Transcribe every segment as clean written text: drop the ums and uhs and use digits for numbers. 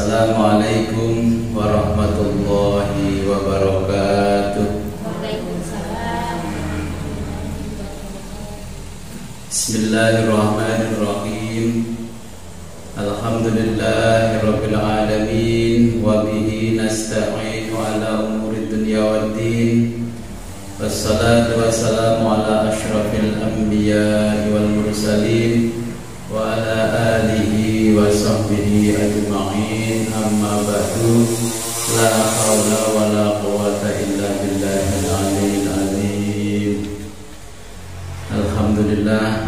Assalamualaikum warahmatullahi wabarakatuh. Waalaikumsalam. Bismillahirrahmanirrahim. Alhamdulillahirabbil alamin wa bihi nasta'inu ala umuri dunya waddin. Wassalatu wassalamu ala asyrafil anbiya'i wal mursalin wa ala alihi wa sahbihi ajma'in, amma ba'du. La hawla wa la quwwata illa billahil aliyyil azim. Alhamdulillah,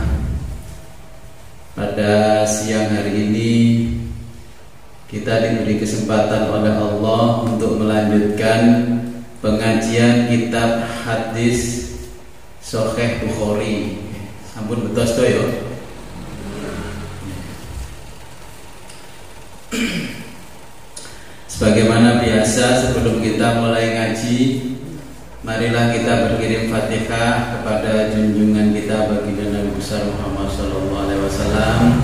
pada siang hari ini kita diberi kesempatan oleh Allah untuk melanjutkan pengajian kitab hadis Sahih Bukhari. Sampun betos to ya. Sebagaimana biasa, sebelum kita mulai ngaji, marilah kita berkirim Fatihah kepada junjungan kita baginda Nabi besar Muhammad SAW.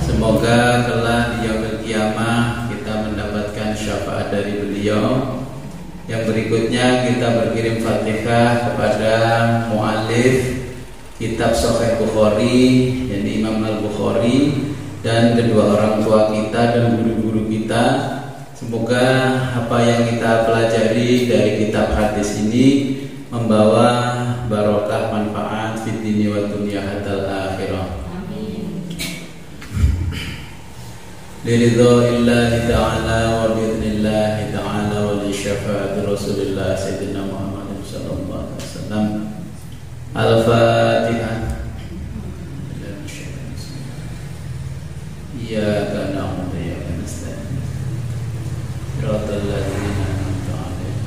Semoga kelak di yaumil qiyamah kita mendapatkan syafaat dari beliau. Yang berikutnya kita berkirim Fatihah kepada mu'alif kitab Sahih Bukhari, yakni Imam Al-Bukhari, dan kedua orang tua kita dan guru-guru kita. Semoga apa yang kita pelajari dari kitab hadis ini membawa barokah manfaat fid dini wa dunya hatta akhirah. Amin. Liridha'illahi ta'ala wa bi'idhnillahi ta'ala wa li syafaati Rasulillah Sayyidina Muhammad sallallahu alaihi wasallam. Al-Fatihah. Iyyaka na'budu wa iyyaka nasta'in. Shiratal ladzina an'amta 'alaihim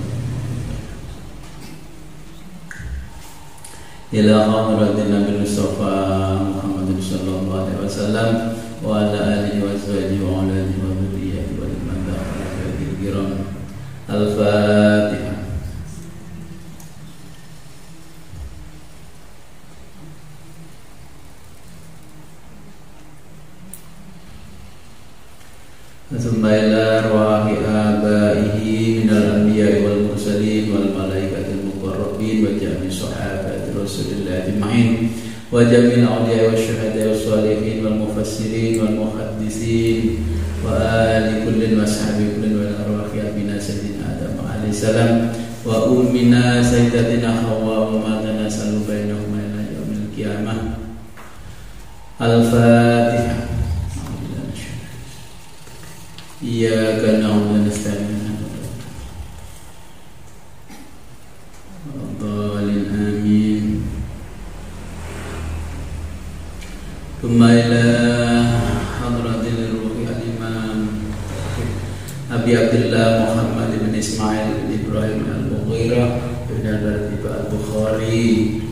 ila hadratin Nabi Mustafa Muhammad sallallahu alaihi wasallam wa ala alihi wa sahbihi wa ala alihi wa dzurriyyatihi wa man tabi'ahum bi ihsan. Al-Fatihah. Thumma ila arwahi abaihi minal anbiya'i wal mursalin wal malaikatil muqarrabin wa jami' sahabati Rasulillah ajma'in wa jami'il awliya'i wasyuhada'i wassalihin wal mufassirin wal muhaddisin wa ali kullin wa sahbi kullin wa arwahi abina sayyidina Adam alaihi salam wa ummina sayyidatina Hawa wa ma tanasalu bainahuma ila yaumil qiyamah. Al-Fatihah. Iyyaka na'budu wa nasta'in. Amin. Thumma ila hadratil ruhi al-imam Abi Abdullah Muhammad bin Ismail bin Ibrahim al-Mughirah bin al-Ratib al-Bukhari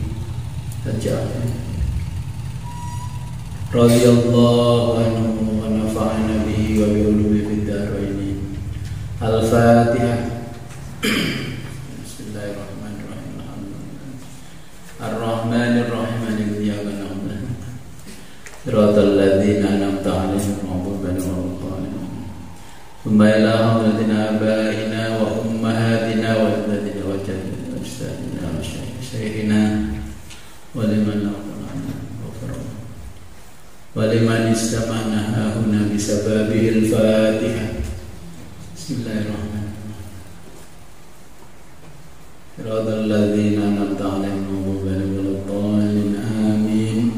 radhiyallahu anhu wa nafa'ana bihi wa bi ulumihi fid dharain. Al-Fatihah. Bismillahirrahmanirrahim. Ar-Rahmanir Rahim. Maliki yaumiddin. Shiratal ladzina an'amta 'alaihim ghairil maghdubi 'alaihim. Thumma ila hadratina abaina wa ummahatina wa ajdadina wa jaddina wa ajdadina wa syaikhinina wa liman waliman istama'na hahuna bisababil Fatihah. Bismillahirrahmanirrahim. Shiratal ladzina an'amta 'alaihim ghairil maghdubi 'alaihim. Amin.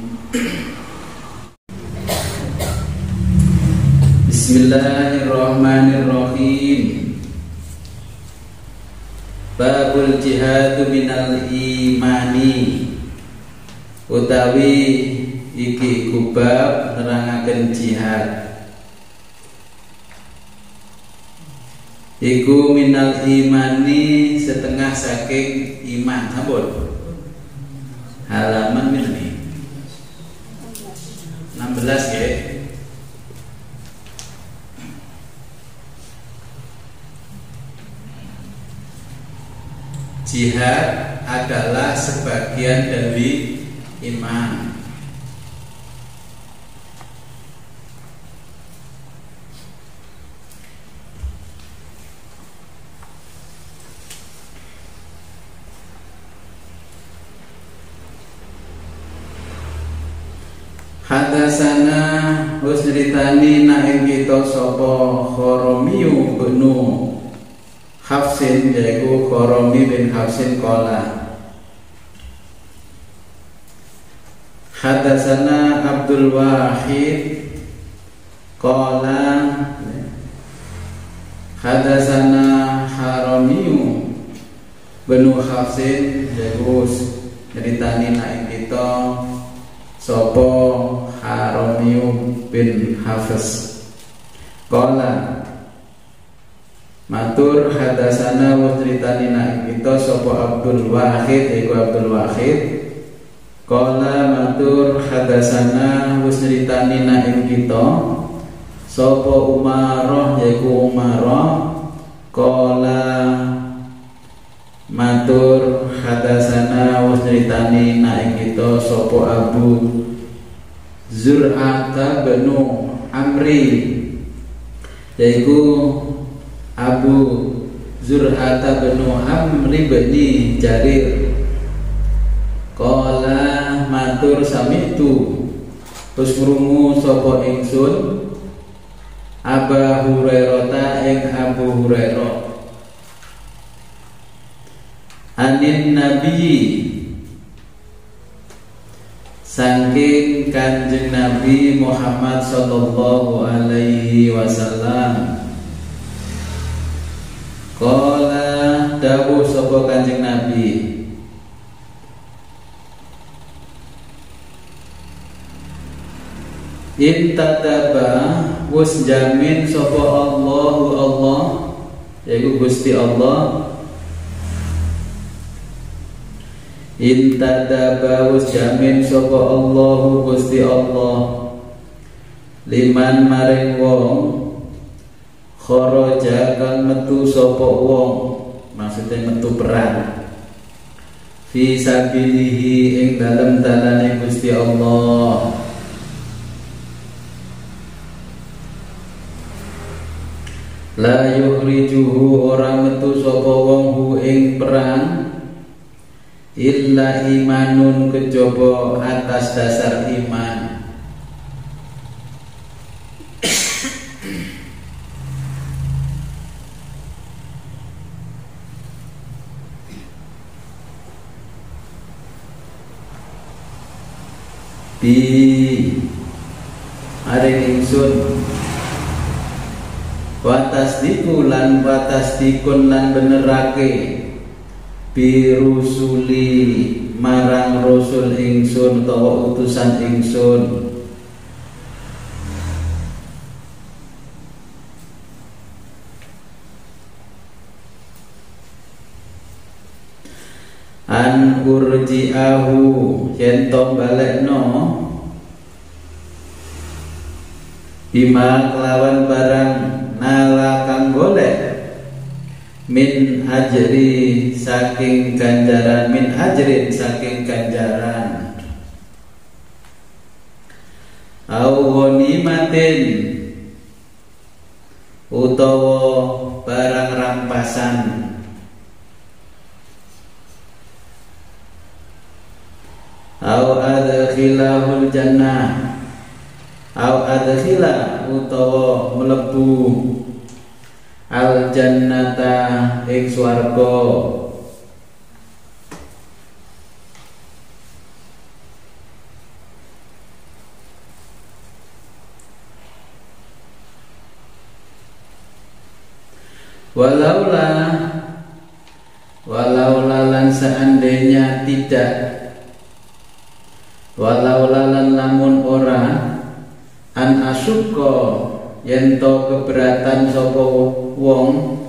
Bismillahirrahmanirrahim. Babul jihadu minal imani. Utawi iki kubab nerangaken jihad iku minal imani, setengah saking iman. Sampun halaman ini 16 ya. Jihad adalah sebagian dari iman. Hadatsana wis nyritani na ing kita sapa Khoromiyu benu Hafsin, yaiku Khoromi bin Hafsin qala Hadatsana Abdul Wahid qala Hadatsana Haramiyu benu Hafsin, yaiku nyritani na ing kita sapa Haramiyu bin Hafiz qala matur hadasana wa ceritani na kita sapa Abdul Wahid, yaiku Abdul Wahid qala matur hadasana wa ceritani na kita sapa Umarah, yaiku Umarah qala matur hadasana wa ceritani na kita sapa Abu Zur'ata benu Amri, yaiku Abu Zur'ata benu Amri bani Jarir qala matur sami'tu terus krungu sapa ingsun Abu Hurairah ing Abu Hurairah anin Nabi saking Kanjeng Nabi Muhammad sallallahu alaihi wasallam qala dawuh sapa Kanjeng Nabi intadaba wis jamin sapa Allahu Allah, yaiku Gusti Allah intadaba wis jamin sapa Allahu Gusti Allah liman maring wong kharaja kang metu sapa wong, maksudnya metu perang fi sabilihi ing dalem dalane Gusti Allah la yukhrijuhu ora metu sapa wong hu ing perang illa imanun kejaba atas dasar iman bi aring ingsun watasdiku lan watasdikun lan benerake birusuli marang rasul ingsun utawa utusan ingsun an urji'ahu yen to balekno bima kelawan barang nala kang golek min ajri saking ganjaran min ajrin saking ganjaran au ghanimatin utawa barang rampasan au adkhilahul jannah au adkhila utawa mlebu al jannata ing swarga walaula lan seandainya tidak walaula lan lamun ora an asyukka yen to keberatan sapa wong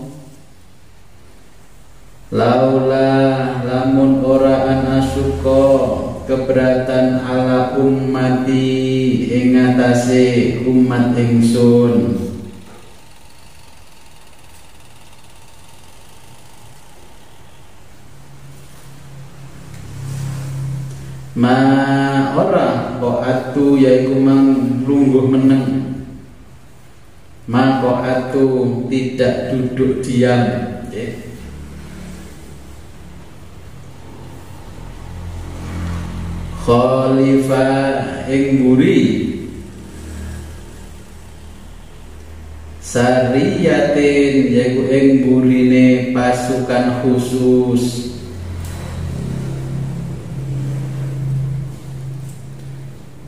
laula lamun ora an asyukka keberatan ala ummati ing atase umat ingsun ma ora qa'atu yaiku mang lungguh meneng maqa'atu tidak duduk diam khalifah ing buri sariyatin yaiku ing burine pasukan khusus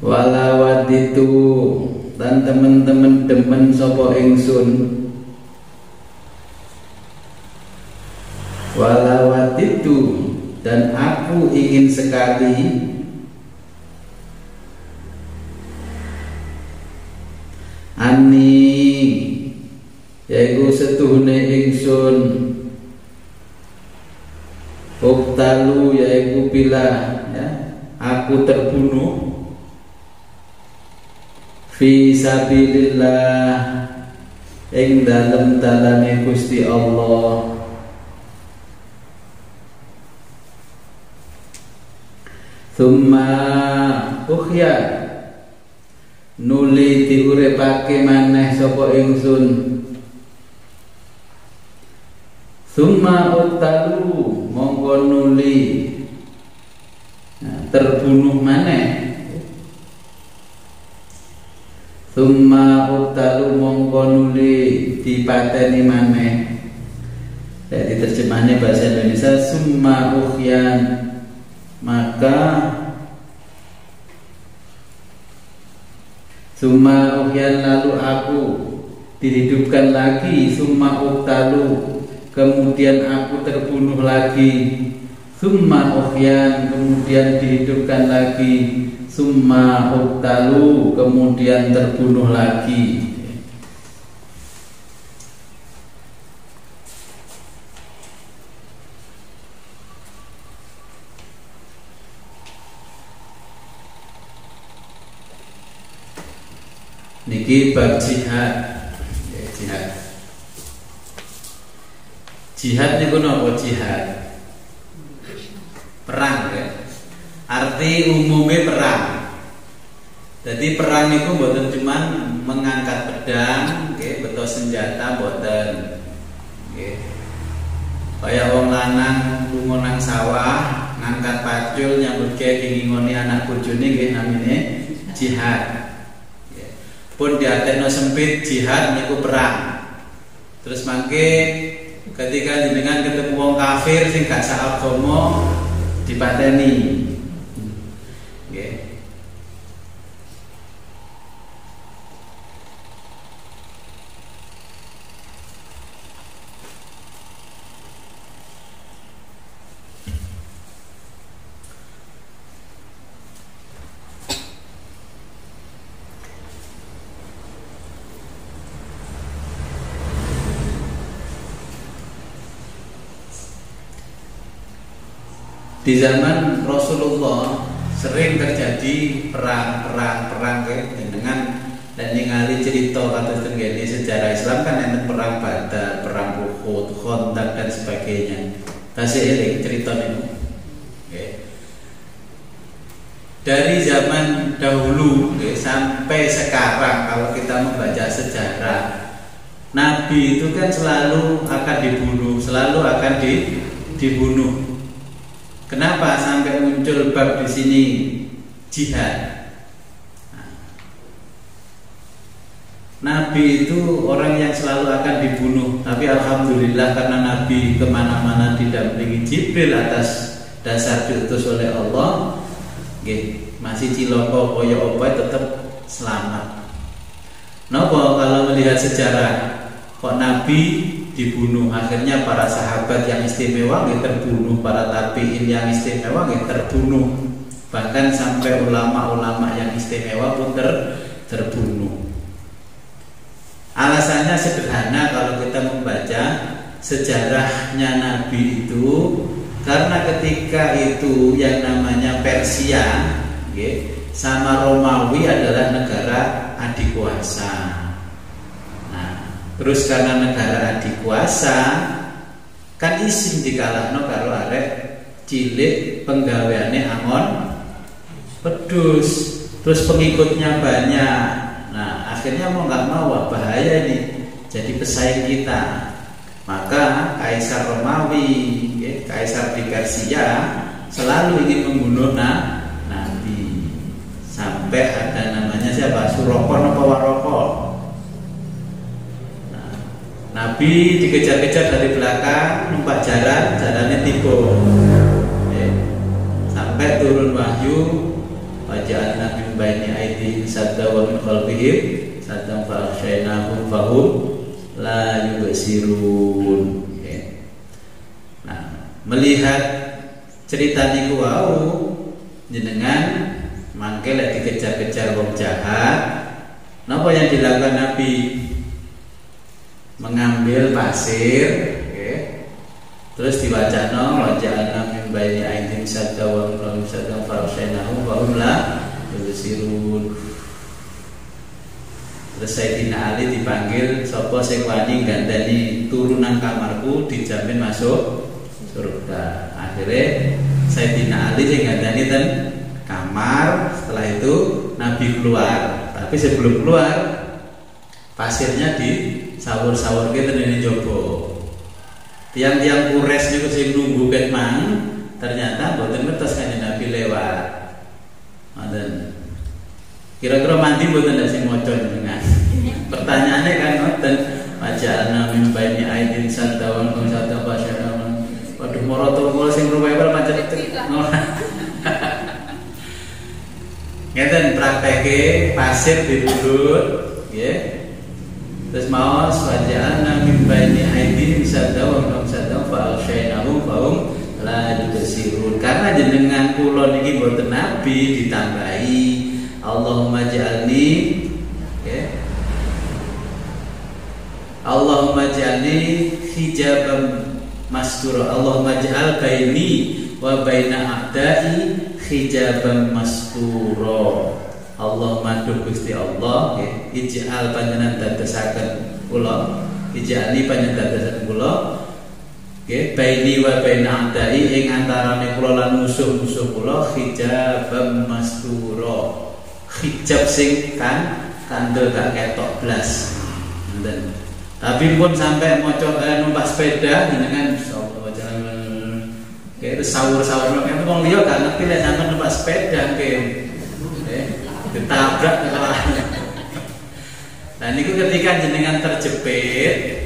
walawat itu dan temen-temen demen sapa ingsun walawat itu dan aku ingin sekali ani yaiku setuhune ingsun uktalu yaiku bila ya, aku terbunuh fi sabilillah ing dalem dalane Gusti Allah summa ukhya nuli diuripake maneh sapa ingsun summa utalu monggo nuli terbunuh maneh summa utalu monggo nuli dipateni maneh. Jadi terjemahannya bahasa Indonesia summa ukhyan maka summa ukhyan lalu aku dihidupkan lagi summa utalu kemudian aku terbunuh lagi summa ukhyan kemudian dihidupkan lagi summa uktalu kemudian terbunuh lagi. Niki bab jihad. Jihad. Jihad niku napa jihad? Perang ya. Arti umumnya perang. Jadi perang itu bukan cuma mengangkat pedang, okay, betul senjata buatan. Okay. Kayak wong lanang lunga nang sawah, ngangkat pacul nyambut gawe ngingoni anak bojone nggih namine jihad. Okay. Pun diartekno sempit jihad niku perang. Terus mangke ketika jenengan ketemu wong kafir sing gak saagama dipateni. Di zaman Rasulullah sering terjadi perang dengan dan ningali cerita kata tenggene sejarah Islam kan ada perang Badar, perang Uhud, Khandaq dan sebagainya. Tasih eling cerita niku. Okay. Dari zaman dahulu sampai sekarang kalau kita membaca sejarah Nabi itu kan selalu akan dibunuh, selalu akan dibunuh. Kenapa sampai muncul bab di sini jihad? Nabi itu orang yang selalu akan dibunuh, tapi alhamdulillah karena Nabi kemana-mana didampingi Jibril atas dasar diutus oleh Allah, masih ciloko koyo opo tetap selamat. Nopo kalau melihat sejarah kok Nabi dibunuh, akhirnya para sahabat yang istimewa terbunuh, para tabiin yang istimewa terbunuh, bahkan sampai ulama-ulama yang istimewa pun terbunuh. Alasannya sederhana kalau kita membaca sejarahnya Nabi itu, karena ketika itu yang namanya Persia sama Romawi adalah negara adikuasa. Terus karena negara adikuasa kan isim dikalahno karo arek cilik penggaweane angon pedus, terus pengikutnya banyak. Nah akhirnya mau nggak mau bahaya nih jadi pesaing kita. Maka Kaisar Romawi, Kaisar di Persia selalu ingin membunuh Nabi. sampai ada namanya siapa? Surokon apa Warokon. Nah, Nabi dikejar-kejar dari belakang, numpak jalannya tiba. Sampai turun wahyu, waja'alna min baini aydihim sadda wa min khalfihim saddan fa aghshaynahum fahum la yubsirun. Nah, melihat cerita niku wau jenengan mangke lek dikejar-kejar wong jahat, napa yang dilakukan Nabi? Mengambil pasir, terus diwacana waja'alna min baini aydihim sadda wa min khalfihim saddan fa aghshaynahum fahum la yubsirun. Terus Sayyidina Ali dipanggil, sapa sing wani gandani turunan kamarku dijamin masuk surga. Akhirnya Sayyidina Ali sing gandani ten kamar. Setelah itu Nabi keluar, tapi sebelum keluar pasirnya disawur-sawur kita ini jopo. Tiang-tiang kures niku sing nunggu ket mang ternyata mboten ngertos kanjeng Nabi lewat. Ngoten. Kira-kira mandi mboten ndak sing maca jenengan. Pertanyaannya kan ngoten, waja'alna min baini aydin sadda wa min sadda fasyana. Waduh moroto kula sing revival macet. Ngeten prakteke pasir dibulut, nggih. Terus maos waja'alna min baini aydihim sadda wa min sadda fa aghshaynahum fahum la yubsirun. Karena jenengan kula niki mboten nabi ditambahi Allahumma ja'alni, Allahumma ja'alni hijaban mastura. Allahumma ja'al baini wa baina a'dai hijaban mastura. Allahumma duh Gusti Allah, ij'al panjenengan dadosaken kula, ij'alni panjenengan dadosaken kula, baini wa baina a'dai ing antarane kula lan musuh-musuh kula hijaban mastura. Hijab sing kandel gak ketok blas. Ngoten. Tapi pun sampai maca numpak sepeda jenengan terus sawur-sawur itu wong liya gak ngerti lek sampean numpak sepeda ditabrak kepalanya. Nah niku ketika jenengan terjepit,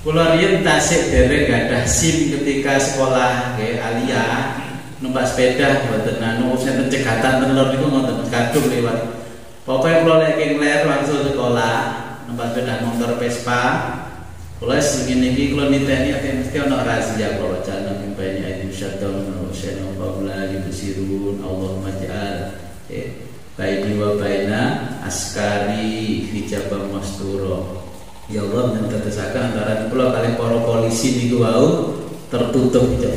kula riyen tasik dereng gadah SIM ketika sekolah alia numpak sepeda mboten anu senten cegatan telur niku ngoten kadung liwat. Pokoke kula lek ngler langsung sekolah numpak sepeda motor Vespa. Kula sing niki kula niteni ate mesti ana rahasia kula wacana min baini aydihim sadda wa syana fa la yubsirun. Allahumma ja'al baini wa baina askari hijaban mastura. Ya Allah mentetesaken antara kula kalian para polisi niku wau tertutup hijab.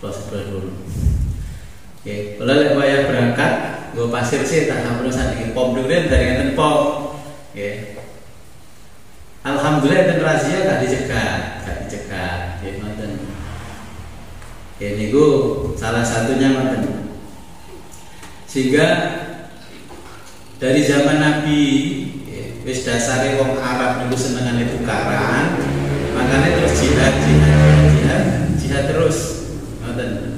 Kula sebelah dulu. Oke, kula lek wayah berangkat nggo pasir sih tak sampun sakniki pom duren dari ngeten pom. Nggih. Alhamdulillah enten razia gak dicegat. Nggih ngoten. Nggih niku salah satunya ngoten. Sehingga dari zaman Nabi wis dasare wong Arab niku senengane tukaran, makanya terus jihad terus ngoten.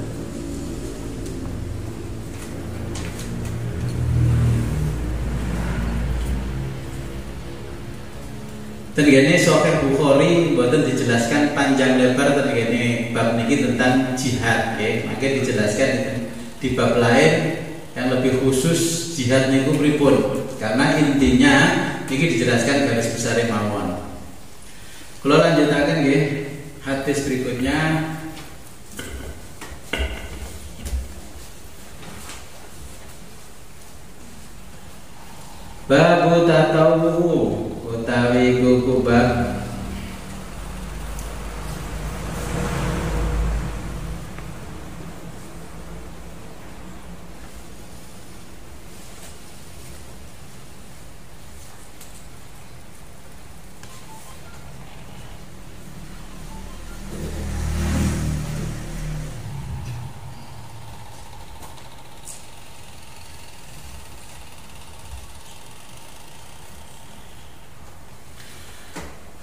Tenggene Sahih Bukhari mboten dijelaskan panjang lebar tenggene bab niki tentang jihad nggih, maka dijelaskan di bab lain yang lebih khusus jihad niku pripun. Karena intinya niki dijelaskan garis besar mawon. Kula lanjutaken nggih hadis berikutnya. Babu tatawu utawi gugubak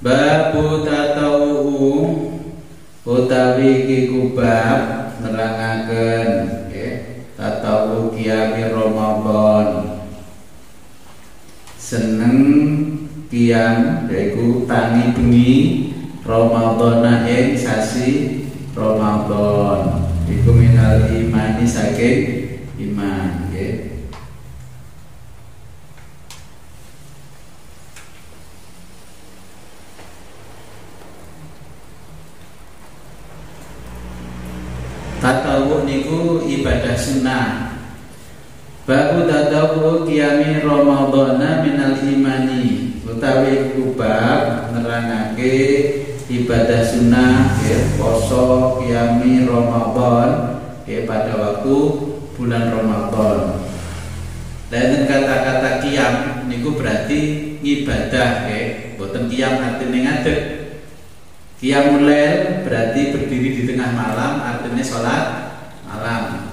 babu tatawu utawi iki kubab nerangaken nggih tatawu qiyamir Ramadan seneng qiyam yaiku tangi bengi Ramadhana ing sasi Ramadan iku minal imani saking iman nggih. Tatawu niku ibadah sunnah. Babu tatawu qiyami Ramadhana minal imani. Utawi iku bab nerangake ibadah sunnah poso qiyami Ramadan pada waktu bulan Ramadan. Dan kata-kata qiyam niku berarti ibadah boten qiyam artine ngadeg. Qiyamul lail berarti berdiri di tengah malam, artinya sholat malam.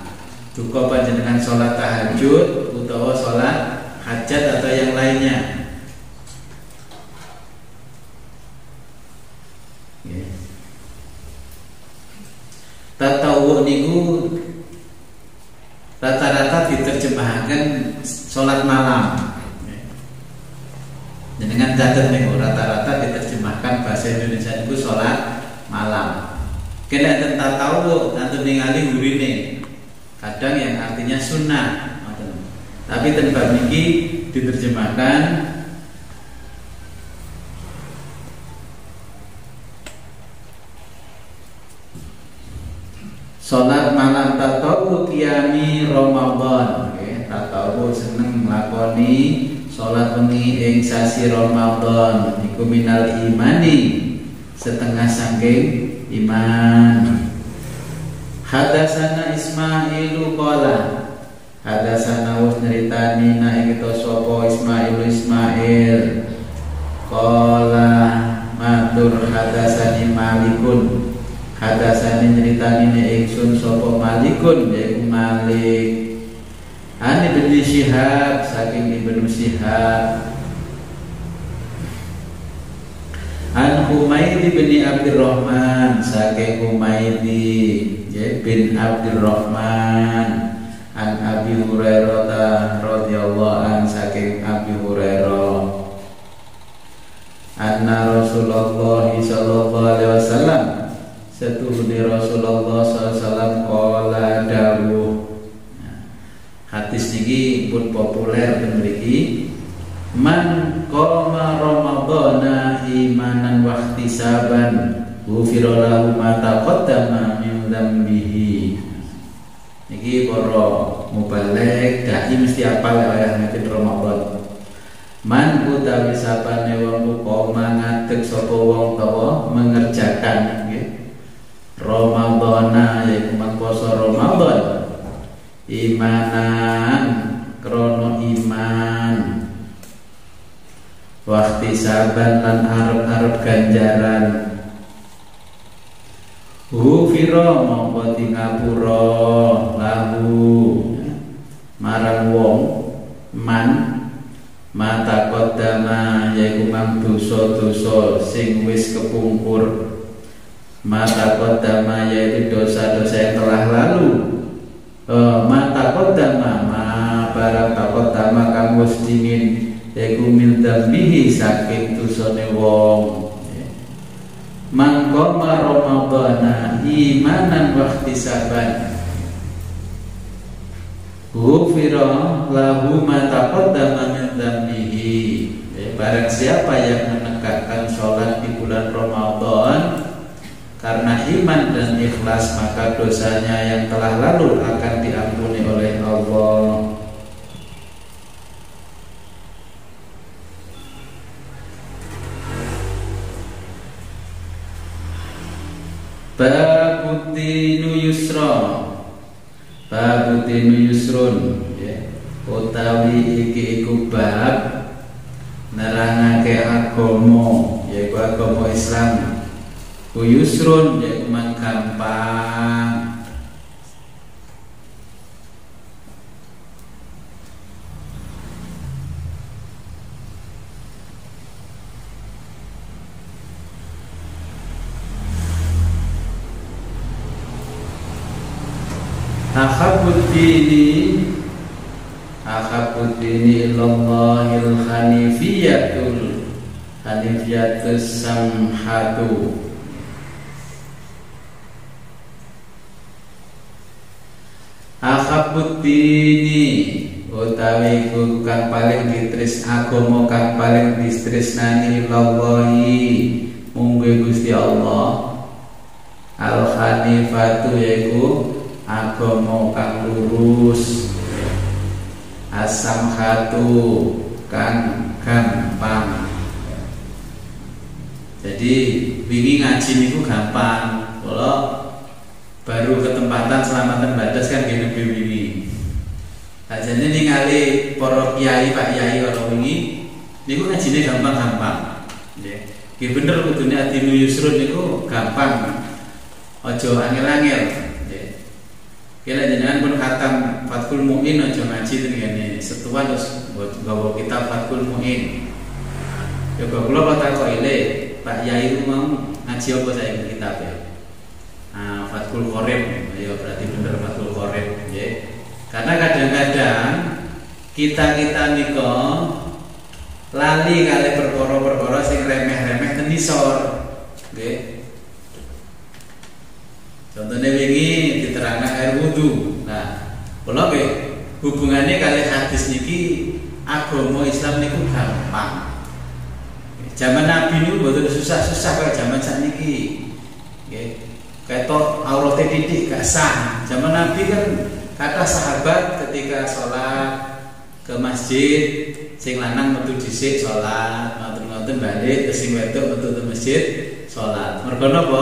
Duka panjenengan sholat tahajud utawa sholat hajat atau yang lainnya. Tatawu niku rata-rata diterjemahkan sholat malam. Dengan catat niku rata-rata diterjemahkan bahasa Indonesia itu sholat malam. Kena tentang tahu nanti ningali gurine. Kadang yang artinya sunnah, tapi tempat niki diterjemahkan sholat malam tatawu qiyami Ramadan. Tatawu seneng nglakoni sholat wengi ing sasi Ramadan iku minal imani setengah saking iman. Hadasana Ismailu qala hadasana wis nyeritani nek kita sapa Ismail qala matur hadasani Malikun hadasani nyeritani nek ingsun sapa Malikun yaiku Malik Ani bin Syihab saking Ibnu Syihab An Humaydi bin Abdurrahman saking Humaydi bin Abdurrahman An Abi Hurairah radhiyallahu an saking Abi Hurairah Anna Rasulullah sallallahu alaihi wasallam setuhune Rasulullah sallallahu alaihi wasallam qala dawuh. Hadis niki pun populer ten mriki. Man qama Ramadhana imanan wa ihtisaban ghufira lahu ma taqaddama min dzambihi. Niki para mubaligh dai mesti apal wayah ngadeg Ramadan. Man utawi sapane wong qama ngadeg sapa wong tawa mengerjakan nggih. Ramadhana yaiku poso Ramadan. Imanan krono iman wakti saban lan arep-arep ganjaran ghufira mongko di ngapura lahu marang wong man mata kodama yaiku mang dosa-dosa sing wis kepungkur mata kodama yaitu dosa-dosa yang telah lalu mata kodama ma barang takodama kang wis dingin yaiku min dambihi saking dosane wong mangkoma Ramadhana imanan wa ihtisaban ghufira lahu ma taqaddama min dambihi. Barang siapa yang menegakkan sholat di bulan Ramadan karena iman dan ikhlas, maka dosanya yang telah lalu akan diampuni oleh Allah. Babutinu yusra, babutinu yusrun, utawi iki iku bab nerangake agama, yaiku agama Islam. Yusrun yaiku man gampang. Ahabud dini ahabud dini illallahil hanifiyatus samhatu. Ahabud dini utawi iku kang paling ditris agama kang paling ditresnani illallahi mungguh Gusti Allah. Al hanifatu yaiku agama kang lurus, as-samhatu kang gampang. Jadi wingi ngaji niku gampang. Kalau baru ketempatan selamatan badas kan gini wingi. Ajane ningali para kiai Pak Yai kalau wingi niku ngajine gampang-gampang. Nggih. Nggih bener kudune adinu yusrun niku gampang. Aja angel-angel. Nggih. Kira jenengan pun khatam Fathul Muin aja ngaji ten ngene. Setuan terus nggawa kitab Fathul Muin. Ya kula kok takoki le Pak Yai ku mau ngaji apa saiki kitab ya? Fathul Qorib. Ya berarti bener Fathul Qorib, nggih. Karena kadang-kadang kita niko lali kali perkara-perkara sing remeh-remeh ten isor. Nggih. Contohnya wingi diterangkan air wudu. Nah, kula nggih hubungannya kali hadis niki agama Islam niku gampang. Zaman Nabi niku mboten susah-susah kaya zaman sakniki. Nggih. Ketok aurate titik gak sah. Zaman Nabi kan kata sahabat ketika sholat ke masjid, sing lanang metu dhisik sholat, ngoten-ngoten balik, sing wedok metu ke masjid sholat. Mergo napa?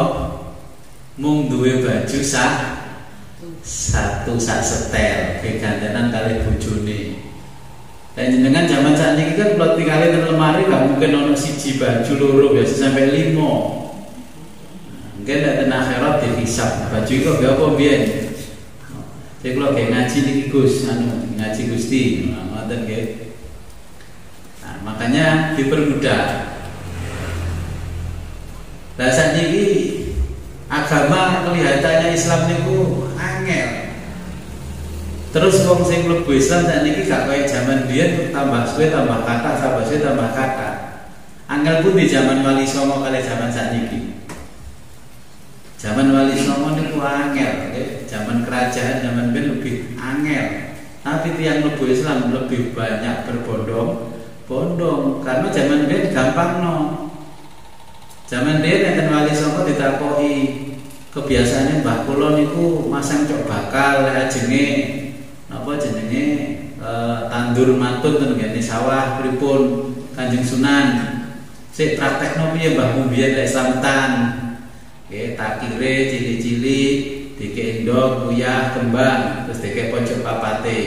Mung duwe baju satu sak setel, kegantenan kali bojone. Dan jenengan zaman sakniki kan plot tinggalin nang lemari gak mungkin ono siji baju loro, biasa sampai 5. Mungkin nek akhirat dihisab baju iku apa biyen. Jadi kalau kayak ngaji nih Gus, ngaji Gusti, ngoten nggih. Nah, makanya dipermudah. Lah sakniki agama kelihatannya Islam niku angel. Terus wong sing mlebu Islam sakniki gak kaya zaman biyen tambah suwe tambah kata, tambah suwe tambah kata. Angel pun di zaman Wali Songo kali zaman sakniki. Zaman Wali Songo niku angel, okay? Zaman kerajaan zaman ben lebih angel. Tapi tiang mlebu Islam lebih banyak berbondong-bondong karena zaman ben gampang no. Zaman ben enten Wali Songo ditakoki kebiasaane mbah kula niku masang cok bakal ajenge napa jenenge tandur matun ten ngene sawah pripun Kanjeng Sunan. Sik praktekno piye mbah mbiyen lek Islamtan. Oke, takire cili-cili, dike endok, uyah, kembang, terus dike pojok papate.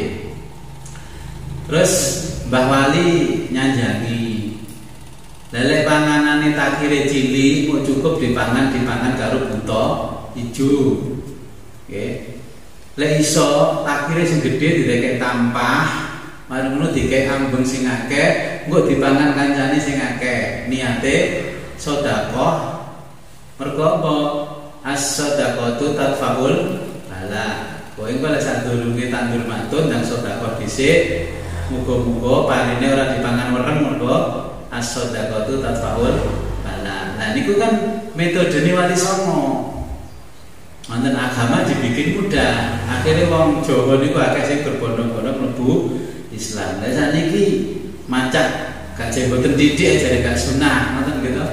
Terus Mbah Wali nyanjangi. Lele panganane takire cili, mau cukup dipangan karo buto ijo. Oke. Lek iso takire sing gedhe didekek tampah, mari ngono dike ambeng sing akeh, engko dipangan kancane sing akeh. Niate sedekah. Mergo apa? As-shadaqatu tadfaul bala. Kowe engko lek sadurunge tandur matun nang sedekah dhisik, muga-muga parine ora dipangan wereng mergo as-shadaqatu tadfaul bala. Nah niku kan metodene Wali Songo. Wonten agama dibikin mudah. Akhirnya wong Jawa niku akeh sing berbondong-bondong mlebu Islam. Lah sakniki macak gajah boten didik jare gak sunah, ngoten gitu.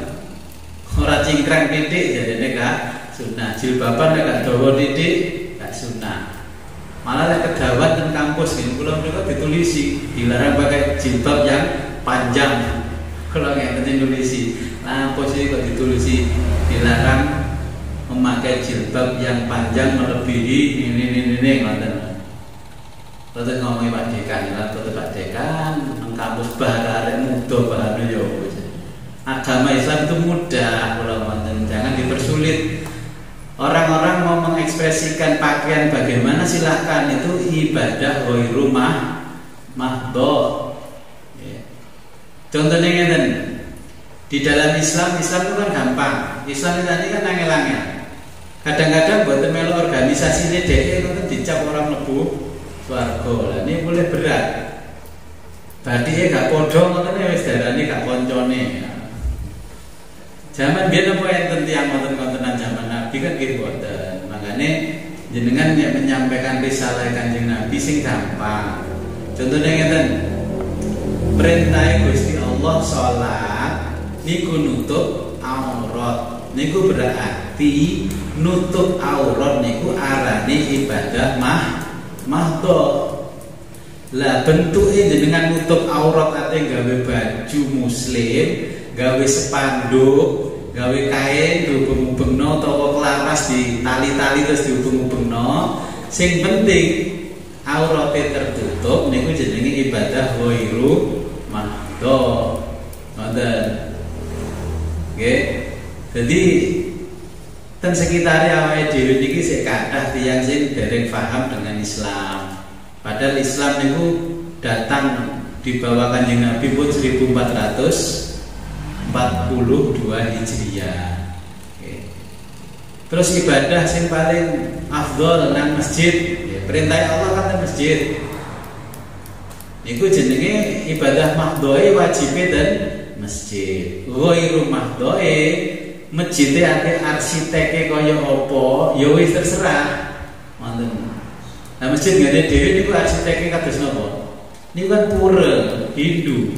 Ora cingkrang titik jadine gak sunah. Jilbaban nek gak dawa titik gak sunah. Malah nek kedawat teng kampus nggih kula menika ditulisi dilarang pakai jilbab yang panjang. Kula ngeten ditulisi. Nah, posisi kok ditulisi dilarang memakai jilbab yang panjang melebihi ini ngoten. Terus ngomongi Pak Dekan, Pak Dekan nang kampus bahar arek muda bahar yo. Agama Islam itu mudah, kalau jangan dipersulit. Orang-orang mau mengekspresikan pakaian bagaimana silahkan, itu ibadah ghairu mahdhah. Contohnya ngeten. Di dalam Islam itu kan gampang. Islam tadi kan angel-angel. Kadang-kadang buat melu organisasi ini dhewe itu dicap orang mlebu swarga. Lah ini boleh berat. Badhe gak padha ngoten wis darane gak koncone. Zaman biyen apa enten tiyang wonten-wontenan zaman Nabi kan nggih boten. Makane jenengan menyampaikan risalah Kanjeng Nabi sing gampang. Contohnya ngeten. Perintah Gusti Allah salat niku nutup aurat. Niku berarti nutup aurat niku arane ibadah mahdo. Lah bentuke jenengan nutup aurat ate gawe baju muslim, gawe spanduk, gawe kain diubeng-ubengno utawa kelaras di tali-tali terus diubeng-ubengno. Sing penting aurate tertutup niku jenenge ibadah ghairu mahdo. Ngoten. Nggih. Jadi ten sekitare awake dhewe niki sik kathah tiyang sing dereng paham dengan Islam. Padahal Islam niku datang di bawah Kanjeng Nabi pun 1442 Hijriah. Okay. Terus ibadah sing paling afdol nang masjid, ya, perintah Allah kan nang masjid. Niku jenenge ibadah mahdhoe wajibe ten masjid. Ghairu mahdhoe masjid ate arsiteke kaya apa ya wis terserah. Wonten. Nah masjid ngene dhewe niku arsiteke kados napa? Niku kan pura Hindu.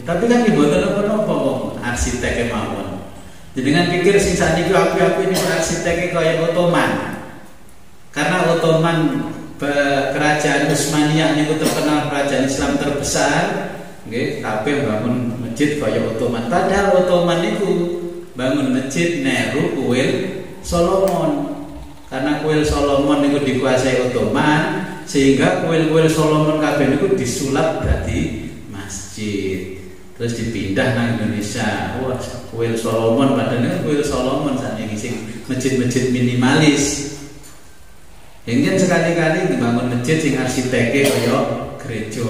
Tapi kan mboten napa-napa wong arsiteke mawon. Jenengan pikir sing saniki api-api niku arsiteke kaya Ottoman. Karena Ottoman kerajaan Utsmaniyah niku terkenal kerajaan Islam terbesar, nggih, kabeh bangun masjid kaya Ottoman. Padahal Ottoman niku bangun masjid niru kuil Solomon. Karena kuil Solomon niku dikuasai Ottoman, sehingga kuil-kuil Solomon kabeh niku disulap dadi masjid. Terus dipindah nang Indonesia. Wah, kuil Solomon padahal kuil Solomon sakniki sing masjid-masjid minimalis. Ingin sekali-kali dibangun masjid sing arsiteke kaya gereja.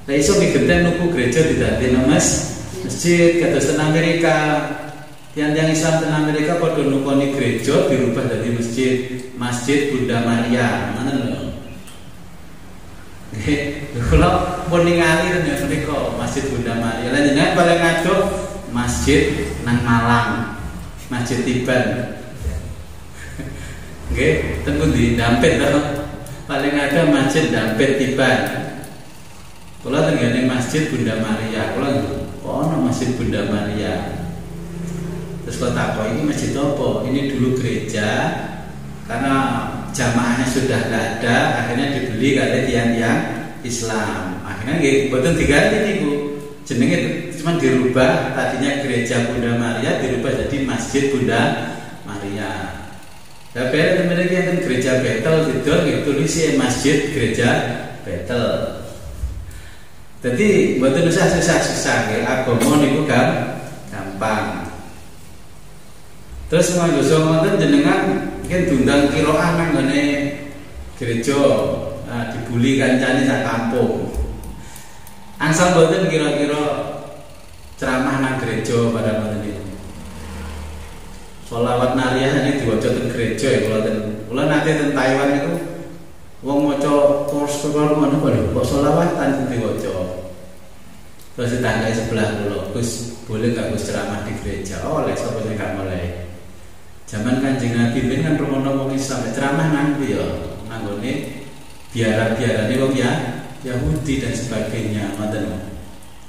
Lah iso migenten nuku gereja didadekno masjid kados teng Amerika. Tiang-tiang Islam teng Amerika padha nukoni gereja dirubah dadi masjid, Masjid Bunda Maria. Ngoten lho. Nggih, kula pun ningali ten mriku Masjid Bunda Maria. Lah jenengan paling adoh masjid nang Malang, Masjid Tiban. Nggih, ten pundi Dampit to. Paling ada masjid Dampit Tiban. Kula tengene Masjid Bunda Maria. Kula ono Masjid Bunda Maria. Terus kok takok ini masjid apa? Ini dulu gereja, karena jamaahnya sudah tidak ada, akhirnya dibeli oleh tiang-tiang Islam. Akhirnya nggih mboten diganti niku. Jenenge cuma dirubah, tadinya gereja Bunda Maria dirubah jadi Masjid Bunda Maria. Lah bareng temen iki enten gereja Betel didol nggih tulisé Masjid Gereja Betel. Jadi mboten usah susah-susah nggih, agama niku gampang. Terus nganggo ngoten jenengan mungkin diundang kiroah nang ngene gereja, dibuli kancane sak kampung. Angsal mboten kira-kira ceramah nang gereja pada ngoten iki. Sholawat nariyah ini diwaca teng gereja ya kula nate teng Taiwan niku wong maca Qur'an ngono kok sholawatan diwaca. Terus tetangga sebelah kula, Gus, boleh gak Gus ceramah di gereja? Oleh sapa sing gak mulai. Zaman Kanjeng Nabi ben kan romono wong Islam ceramah nang ya nanggone biara-biarane wong ya Yahudi dan sebagainya ngoten.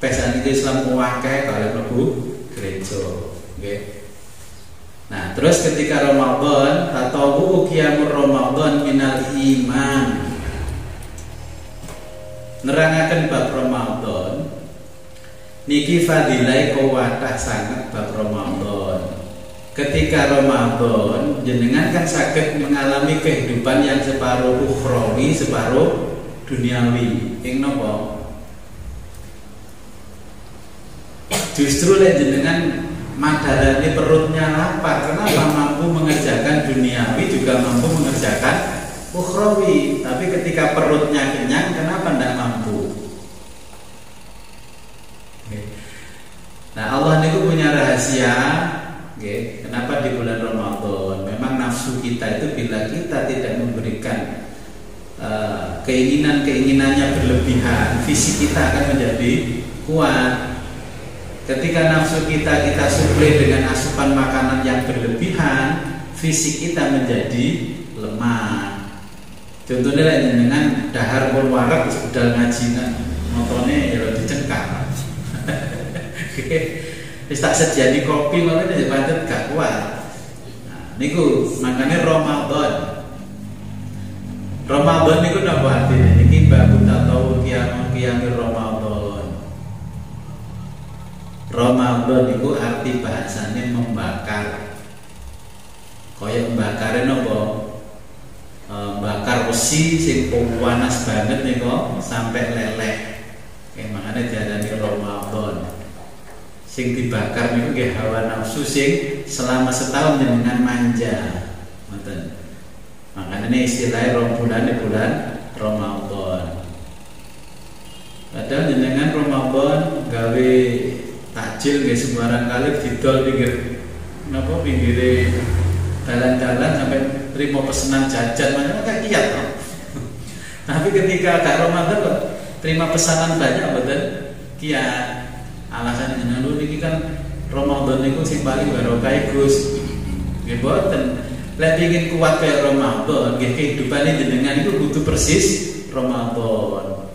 Pesan Islam akeh kalau mlebu gereja, nggih. Nah, terus ketika Ramadan, tatawu qiyamul Ramadan minal iman. Nerangaken bab Ramadan niki fadilah kuwatah sangat bab Ramadan. Ketika Ramadan jenengan kan saged mengalami kehidupan yang separuh ukhrawi, separuh duniawi. Ing napa? Justru lek jenengan madarane perutnya lapar, kenapa mampu mengerjakan duniawi juga mampu mengerjakan ukhrawi. Tapi ketika perutnya kenyang, kenapa tidak mampu? Nah, Allah niku punya rahasia. Kenapa di bulan Ramadan? Memang nafsu kita itu bila kita tidak memberikan keinginannya berlebihan, fisik kita akan menjadi kuat. Ketika nafsu kita suplai dengan asupan makanan yang berlebihan, fisik kita menjadi lemah. Contohnya lah dengan dahar pun warak budal ngaji notone ya dicengkak. Wis tak sediani kopi ngono ya pancet gak kuat. Nah, niku makanya Ramadan niku napa artine? Niki bab tatawul qiyam Ramadan. Ramadan niku arti bahasane membakar. Kaya mbakare napa? Bakar besi sing panas banget niku sampai leleh. Makanya diarani Ramadan. Sing dibakar niku nggih hawa nafsu sing selama setahun dengan manja. Ngoten. Makanya ini istilahnya bulan Ramadan. Padahal jenengan Ramadan gawe takjil nggih sembarang kali didol pinggir napa pinggire dalan-dalan sampai terima pesanan jajan macam kan kiat toh. Tapi ketika gak Ramadan kok terima pesanan banyak betul kiat. Alasan jenengan niki kan Ramadan niku sing paling barokah Gus. Nggih boten. Lek ingin kuat kayak Ramadan, kehidupannya jenengan itu butuh persis Ramadan.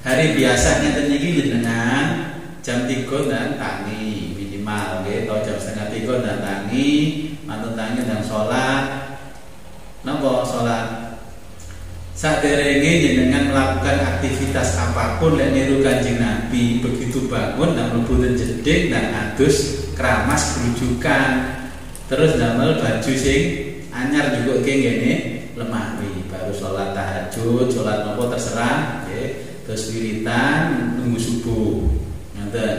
Hari biasanya teniki jenengan jam 3 dan tangi minimal, atau jam setengah 3 dan tangi, mantu tangi dan sholat. Napa sholat? Saderenge jenengan melakukan aktivitas apapun, lek niru Kanjeng Nabi begitu bangun dan mlebu jeding dan adus keramas berujukan, terus damel baju sing anyar juga kengene lemari baru sholat tahajud, sholat nopo terserah, terus wiritan nunggu subuh. Ngoten.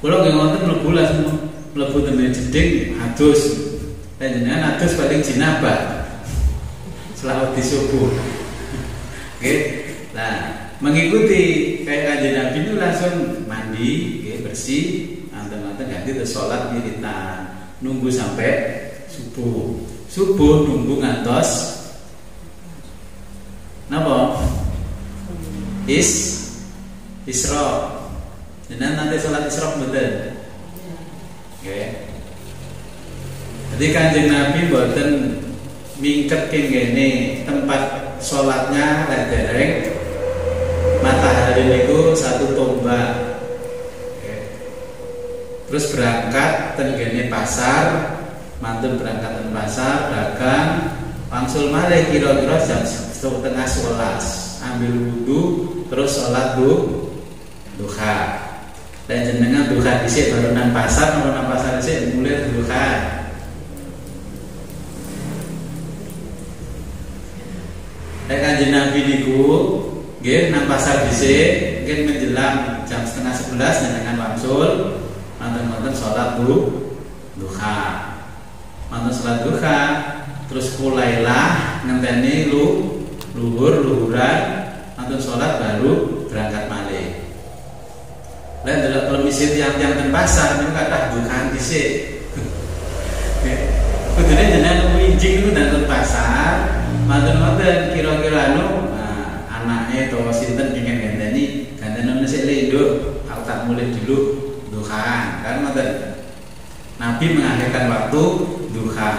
Kula nggih ngoten mlebu langsung mlebu temen jeding adus. Jenengan adus paling jinabah. Selawat di subuh. Nggih. Nah, mengikuti kayak Kanjeng Nabi itu langsung mandi, bersih, anten-anten ganti terus sholat wiritan, nunggu sampai subuh nunggu ngantos napa isra. Jenengan nanti sholat isra betul. Nggih. Jadi Kanjeng Nabi mboten mingket kene tempat sholatnya lek dereng matahari niku satu tombak. Terus berangkat tenggene pasar, mantun berangkat ke pasar, dagang, langsung malih kira-kira jam 10:30 ambil wudu, terus sholat duha. Dan jenengan duha dhisik baru nang pasar, baru nang pasar dhisik mulai duha. Kanjeng Nabi niku nggih nang pasar dhisik, nggih menjelang jam 10:30 jenengan wangsul, mantun sholat duha. Mantu sholat duha, terus mulailah ngenteni luhuran, mantu sholat baru berangkat malih. Lain dalam permisi tiang-tiang ten pasar niku kathah dukaan dhisik. Kudune jenengan winjing niku nang pasar, manten-manten kira-kira anaknya to sinten pengen ganteni sik le nduk, aku tak mulai dulu duhaan kan manten. Nabi mengakhirkan waktu duha.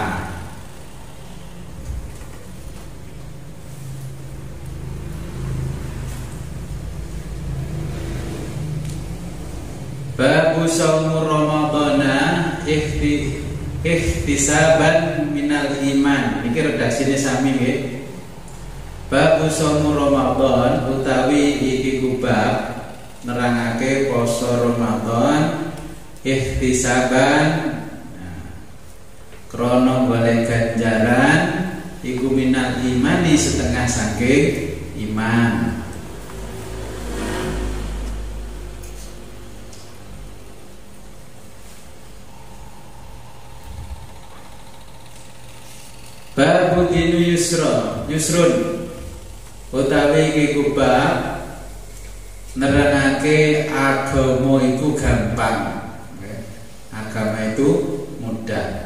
Babu shaumur Ramadana ihtisaban minal iman. Iki redaksine sami nggih. Babu shaumur Ramadan utawi iki kubab nerangake poso Ramadan ihtisaban krono golek ganjaran iku minal imani setengah saking iman. Babu dinu yusrun utawi iki kubab nerangake agama iku gampang. Agama itu mudah.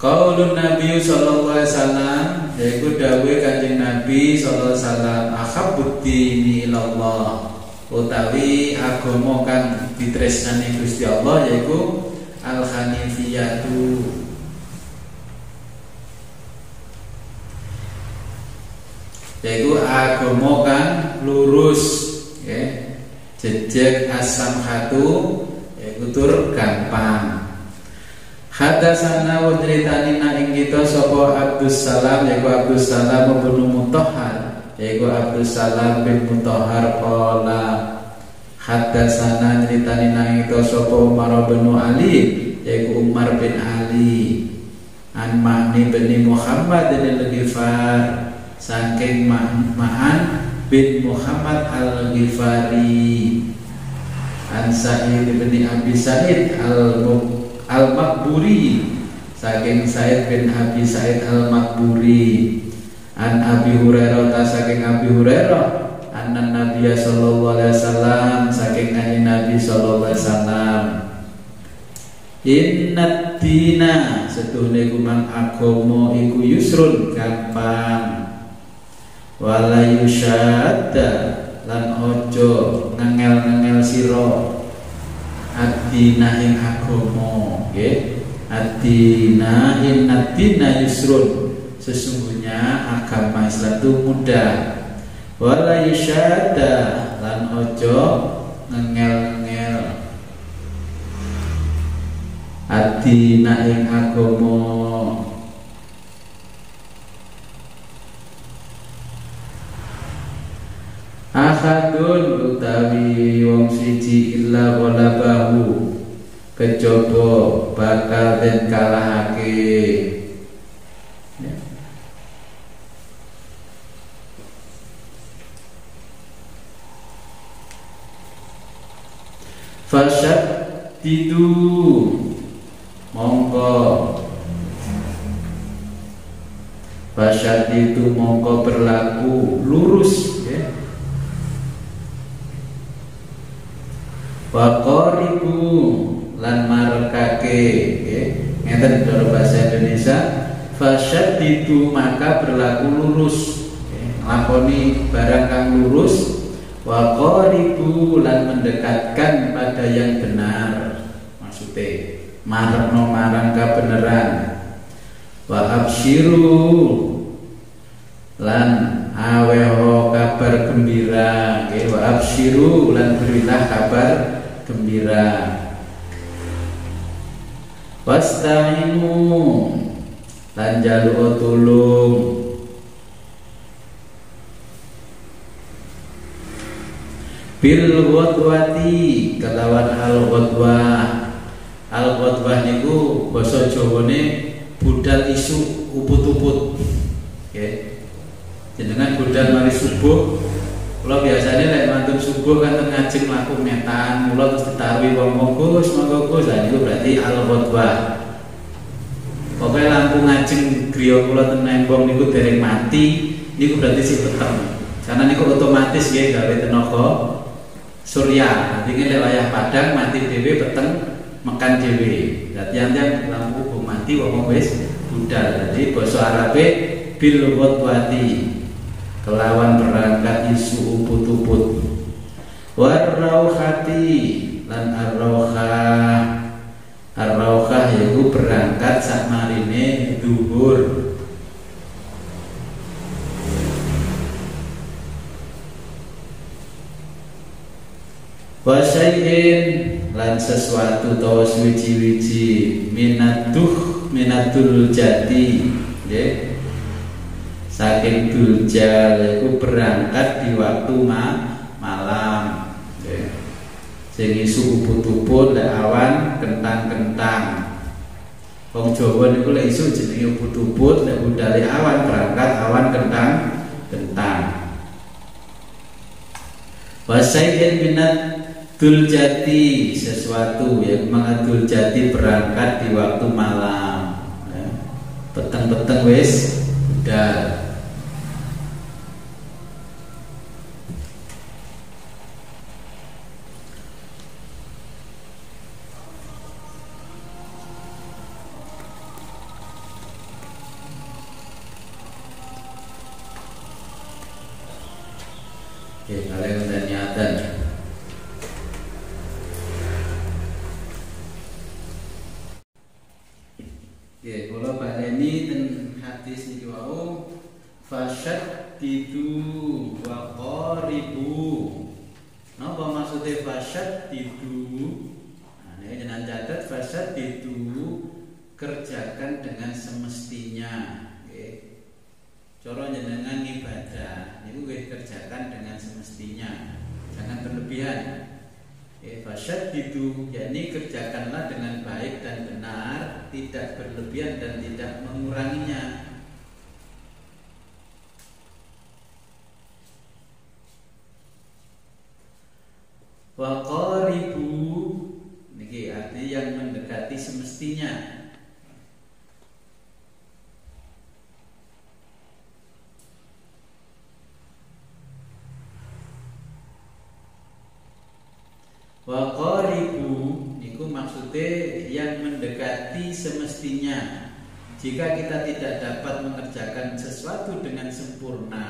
Qaulun Nabi sallallahu alaihi wasallam, yaiku dawuh Kanjeng Nabi sallallahu alaihi wasallam, ahabbud dini ilallah, utawi agama kang ditresnani Gusti Allah yaiku al-hanifiyatu, yaiku agama kang lurus, ya. Jejeg as-samhatu, yaiku tur gampang. Hadatsana wa critanina ing kita sapa Abdus Salam, yaiku Abdus Salam bin Mutahhar, yaiku Abdus Salam bin Mutahhar qala hadatsana critanina ing kita sapa Umar bin Ali, yaiku Umar bin Ali an Ma'ni bin Muhammad al-Ghifar, saking Ma'an bin Muhammad al-Ghifari an Sa'id bin Abi Sa'id al-Maqburi, saking Sa'id bin Abi Sa'id al-Maqburi an Abi Hurairah, saking Abi Hurairah anna Nabiya sallallahu alaihi wasallam, saking Nabi sallallahu alaihi wasallam, innad dina, setuhune kumang agama iku yusrun, gampang, wala yusyadda, lan ojo ngengel-ngengel sira, ad-dina ing agama, nggih. Ad-dina innad dina yusrun, sesungguhnya agama Islam itu mudah. Wala yusyadda, lan ojo ngengel-ngengel, ad-dina ing agama. Ahadun utawi wong siji illa walabahu, kejaba bakal den kalahake, ya. Fasyaddidu, mongko fasyaddidu mongko berlaku lurus, ya. Waqaribu, lan marekake, ngeten dalam bahasa Indonesia, fasyaddidu maka berlaku lurus, nglakoni barang kang lurus. Waqaribu, lan mendekatkan pada yang benar, maksudnya marekno marang kebenaran. Wa absyiru, lan aweho kabar gembira, wa absyiru, lan berilah kabar gembira. Wasta'inu, lan jalu'u tulung, bil ghadwati, kelawan al-ghadwah. Al-ghadwah niku basa Jawane budal isu uput-uput, okay. Jenengan budal mari subuh, kula biasanya lek mantun subuh kan ngajeng mlaku metan, kula terus ditaruhi wong Gus, monggo Gus. Lah niku berarti al-ghadwah. Pokoke lampu ngajeng griya kula ten nembong niku dereng mati, niku berarti sing peteng. Karena niku otomatis nggih gawe tenaga surya. Dadi lek wayah padang mati dhewe peteng mekan dhewe. Dadi anten lampu bung mati wong wis budal. Jadi basa Arabe bil ghadwati, kelawan berangkat isu uput-uput. Warauhati, lan ar-rauhah. Ar-rauhah yaiku berangkat sak marine duhur. Wasaiin, lan sesuatu tawa suci-wici minatul jati, nggih. Saking dulja yaiku berangkat di waktu malam, nggih. Sing isu uput-uput lek awan kentang-kentang. Wong Jawa niku lek isu jenenge uput-uput, lek budale awan berangkat awan kentang-kentang. Wasaiin minatul jati, sesuatu yang mengadul jati berangkat di waktu malam, ya. Peteng-peteng wis udah. kalian udah niatan. Kalau baleni dan hadis niki wau fasyaddidu wa qaribu. Napa maksudnya fasyaddidu? Nah, ini jenengan catat fasyaddidu, kerjakan dengan semestinya. Nggih. Cara jenengan ibadah niku nggih kerjakan dengan semestinya. Jangan berlebihan. Fasyaddidu, yakni kerjakanlah dengan baik dan benar, tidak berlebihan dan tidak menguranginya. Wa qaribu niki artinya yang mendekati semestinya. Wa qaribu niku maksudnya yang mendekati semestinya. Jika kita tidak dapat mengerjakan sesuatu dengan sempurna,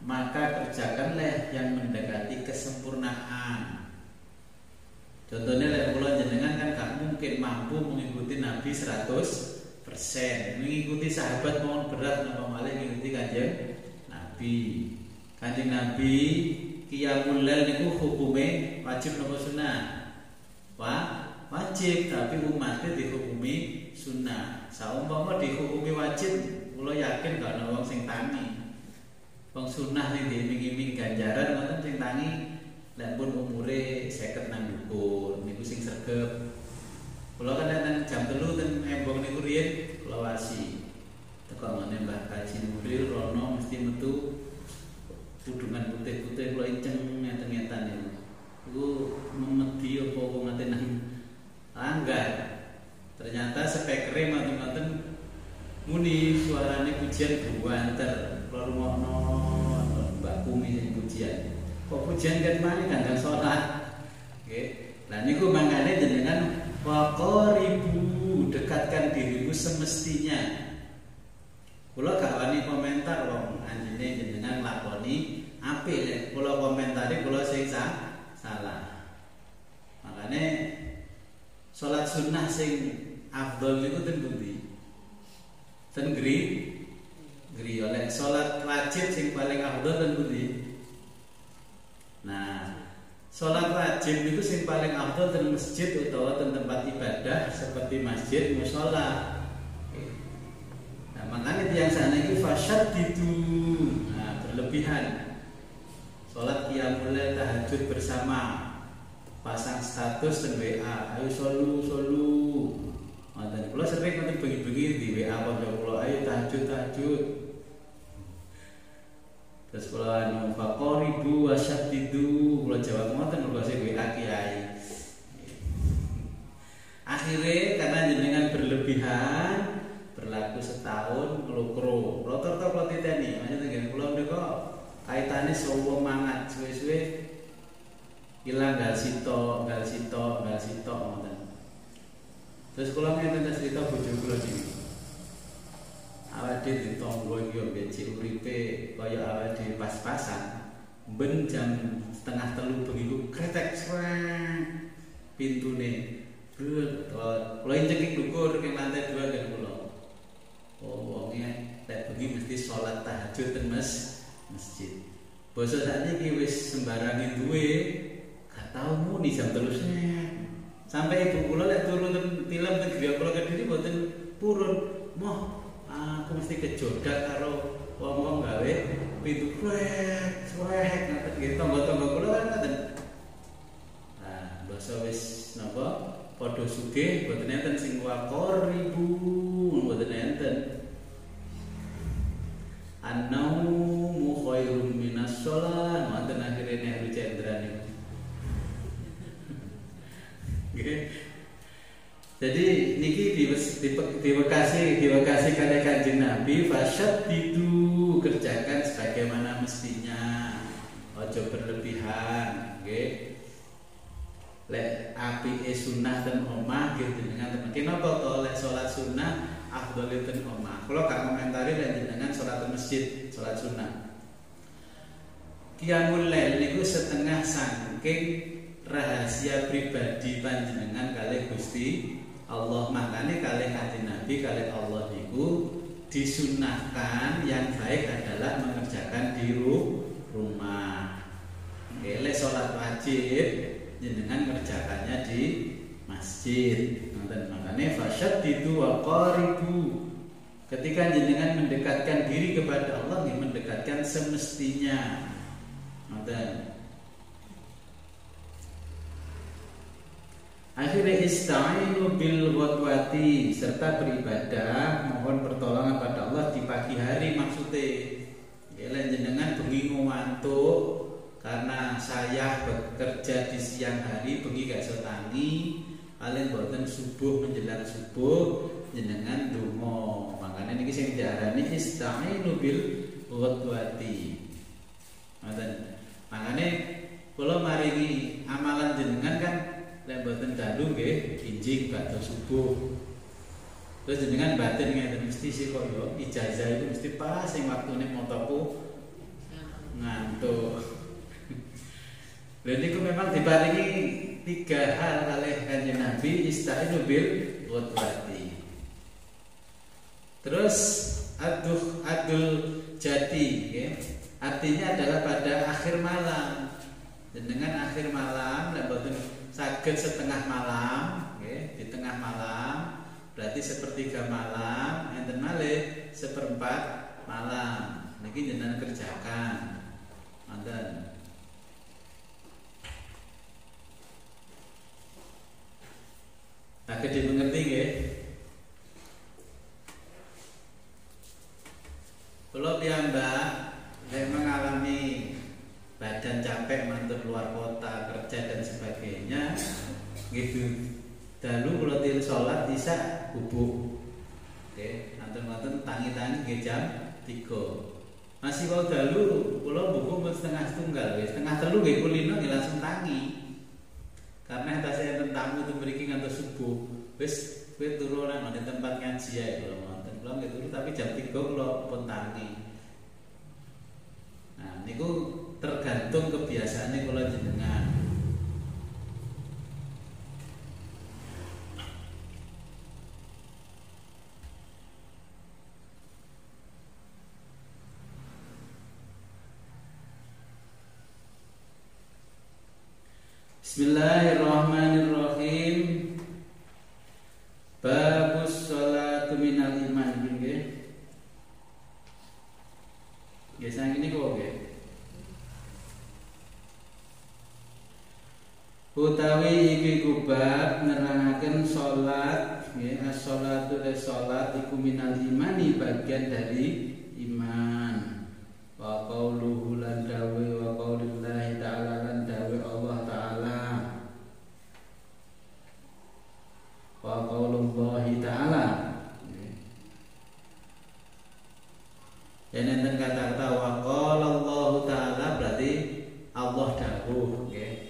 maka kerjakanlah yang mendekati kesempurnaan. Contohnya lek kula jenengan kan gak mungkin mampu mengikuti Nabi 100%. Mengikuti sahabat mohon berat napa malih mengikuti Kanjeng Nabi. Kanjeng Nabi qiyamul lail niku hukume wajib napa sunah? Wajib, tapi umatnya dihukumi sunnah. Saumpama dihukumi wajib, kula yakin gak ana wong sing tangi. Wong sunah ning diiming-iming ganjaran ngoten sing tangi lek pun umure 50 nang dhuwur niku sing sregep. Kula kan nang jam 3 ten embong niku riyen kula wasi. Teko ngene Mbah Kaji Nuril rono mesti metu pudungan putih-putih kula inceng ngeten-ngetan niku. Iku memedi apa wong ate nang langgar. Ternyata spekere ngoten-ngoten muni suarane pujian buanter. Kula rumono Mbak Kumi sing pujian. Kok pujian kan mari kandang salat. Nggih. Lah niku mangkane jenengan wa qaribu, dekatkan dirimu semestinya. Kula gak wani komentar wong anjene jenengan lakoni apik lek kula komentari kula sing salah. Makane salat sunnah sing afdol niku ten pundi? Ten gri oleh salat wajib sing paling afdol ten pundi? Nah, salat wajib niku sing paling afdol ten masjid utawa ten tempat ibadah seperti masjid, mushola. Makanya tiang sana itu fasyaddidu, nah berlebihan. Sholat qiyamul lail tahajud bersama, pasang status dan WA, ayo solu. Ngoten kula sering ngoten bengi-bengi di WA kanca kula, ayo tahajud. Terus kula anu faqaribu wasyaddidu, kula jawab ngoten kula sing WA kiai. Akhirnya karena jenengan berlebihan berlaku setahun ngelukro rotor-rotor kalau tidak nih makanya dengan pulau mereka kaitannya sewa mangat suwe-suwe hilang gal sito terus kalau ngeten cerita bojo kula niki awake dhewe ditonggo iki yo becik uripe kaya awake dhewe pas-pasan ben jam 2:30 bengi ku kretek pintune kula inceng dhuwur ing lantai 2 kan kula. Oh, wongnya lek bengi mesti sholat tahajud ten masjid. Basa sakniki wis sembarange duwe, gak tau muni jam 3 sampai ibu kula lek turu ten tilem ten griya kula Kediri mboten purun. Moh, aku mesti kejodak karo wong-wong gawe pintu swek ngaten nggih tangga-tangga kula kan ngoten. Nah, basa wis napa? Padha sugih mboten enten sing waqaribu mboten enten. An-naumu khairum minas shalah mboten akhire nek rucendrane. Nggih. Jadi niki diwakasi kali Kanjeng Nabi fasyaddidu, kerjakan sebagaimana mestinya. Ojo berlebihan, nggih. Lek apike sunah ten omah nggih jenengan temen. Kenapa to lek salat sunah afdhal ten omah? Kula gak komentari lek jenengan salat ten masjid, salat sunah. Qiyamul lail niku setengah saking rahasia pribadi panjenengan kalih Gusti Allah. Makanya kalih Kanjeng Nabi kalih Allah niku disunahkan yang baik adalah mengerjakan di rumah. Lek salat wajib jenengan ngerjakannya di masjid. Makanya fasyaddidu wa qaribu. Ketika jenengan mendekatkan diri kepada Allah, mendekatkan semestinya. Akhirnya ista'inu bil ghadwati, serta beribadah mohon pertolongan pada Allah di pagi hari maksudnya. Jenengan bengi ngantuk karena saya bekerja di siang hari, bengi gak iso tangi, paling boten subuh menjelang subuh jenengan donga. Makanya niki sing diarani ista'inu bil ghadwati. Makanya kula maringi amalan jenengan kan lek boten dalu nggih injing badhe subuh. Terus jenengan batin ngeten mesti sih koyo ijazah itu mesti pas sing waktune motoku ngantuk. Lha niku memang diparingi 3 hal kalih Kanjeng Nabi ista'inu bil ghadwati. Terus adul jati nggih. Artinya adalah pada akhir malam. Dengan akhir malam lek boten saged setengah malam, okay, di tengah malam berarti sepertiga malam, enten malih seperempat malam. Niki jenengan kerjakan. Wonten. Saged dimengerti nggih? Kula piyambak mengalami badan capek mantur luar kota kerja dan sebagainya gitu. Dalu kula til salat isya bubuk. Oke, nanten-nanten tangi-tangi nggih jam 3. Masih kalau dalu kula bubuk setengah setunggal, setengah telu nggih kulino nggih langsung tangi. Karena tasih enten tamu tu mriki ngantos subuh. Wis kowe turu nang tempat ngaji ae kula wonten. Kula nggih turu tapi jam 3 kula pun tangi. Nah, niku tergantung kebiasaannya kalau jenengan. Bismillahirrahmanirrahim. Babus sholatu minal iman nggih. Biasanya ini kok nggih. Utawi iki kubab nerangaken salat, nggih, as-sholatu salat iku minal imani bagian dari iman. Wa qauluhu lan dawe wa qaulillahi ta'ala lan dawe Allah ta'ala. Wa qaulullahi ta'ala. Yen enten kata-kata wa qaulallahu ta'ala berarti Allah dawuh, nggih.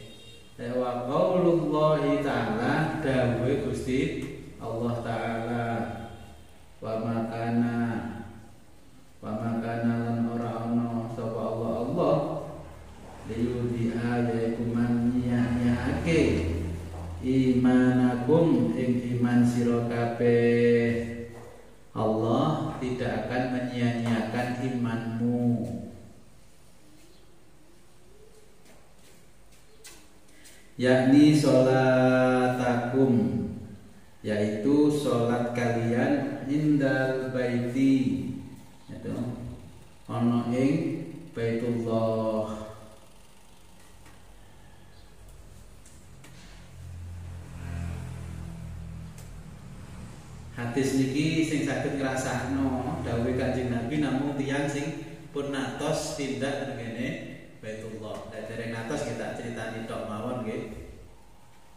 Wa qaulullahi ta'ala dawe Gusti Allah ta'ala. Wa makana lan ora ana sapa Allah liyudhi'a yaiku mannyahake imanakum ing iman sira kabeh. Allah tidak akan menyia-nyiakan imanmu. Yakni sholatakum, yaitu sholat kalian indal baiti, itu ono ing Baitullah. Hadis niki sing saged ngrasakno dawuh Kanjeng Nabi namung tiyang sing pun natos tindak teng kene Baitullah. Dari natos kita ceritani tok mawon nggih.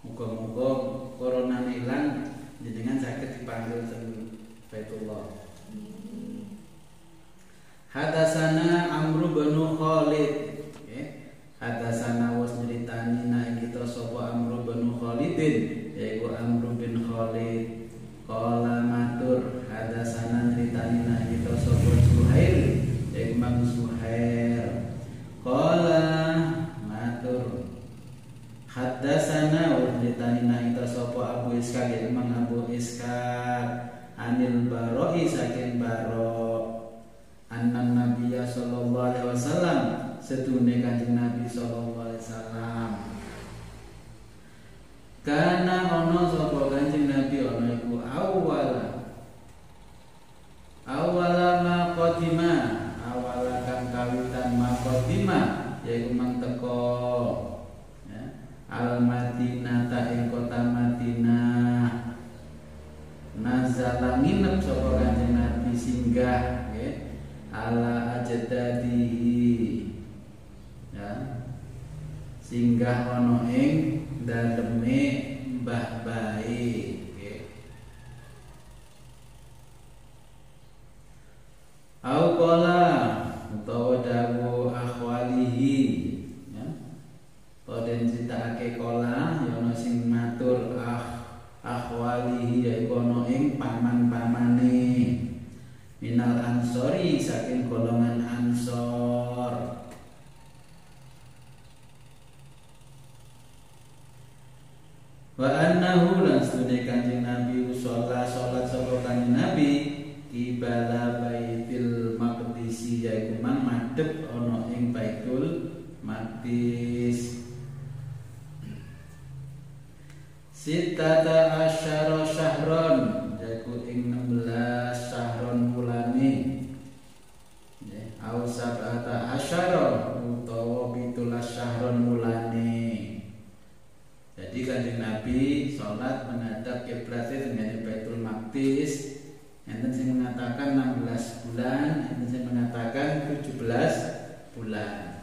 Muga-muga corona ilang jenengan saged dipanggil teng Baitullah. Hadasana Amr bin Khalid, nggih. Hadasana was nyeritani nek kita sapa Amr bin Khalidin, yaiku Amr bin Khalid. Qala matur hadasana nyeritani nek kita sapa Suhail, yaiku Mang Suhail. Qala Haddatsana wa hadatsana ita sapa Abu Ishaq ya Imam Abu Ishaq anil Baroi saking Baro anna Nabiya sallallahu alaihi wasallam sedune Kanjeng Nabi sallallahu alaihi wasallam kana ono sapa Kanjeng Nabi ono iku awala ma qadima awala kang kawitan ma qadima yaiku mang teko al Madinah ta ing kota Madinah nazala nginep sapa Kanjeng Nabi singgah nggih ala ajdadihi ya singgah ana ing daleme mbah bae nggih au qala utawa dawu akhwalihi ya poden citakake kola ya ana sing matur akhwalihi yaiku ana ing paman-pamane minal ansori saking golongan ansor wa annahu lan sunne Kanjeng Nabi salat sapa Kanjeng Nabi ibala baitil maqdis yaiku mang madhep ana ing Baitul Maqdis Sitata asyara syahron yaiku ing 16 syahron bulane au sab'ata asyara utawa 17 syahron bulane. Jadi Kanjeng Nabi salat menghadap kiblat dengan Baitul Maqdis. Enten sing mengatakan 16 bulan, enten sing mengatakan 17 bulan.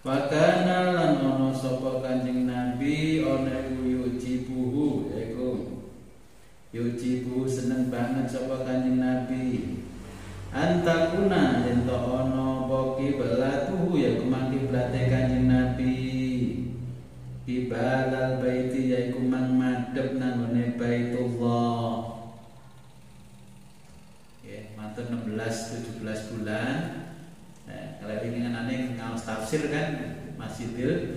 Wakana lan ono sapa Kanjeng Nabi ana yujibuhu yaiku yujibu seneng banget sapa Kanjeng Nabi antakuna yen to ana apa kiblatuhu yaiku mang kiblate Kanjeng Nabi kibalal baiti yaiku mang madhep nang ngene Baitullah ya matur 16 17 bulan. Nah, kalau ingin aneh ngaos tafsir kan Masjidil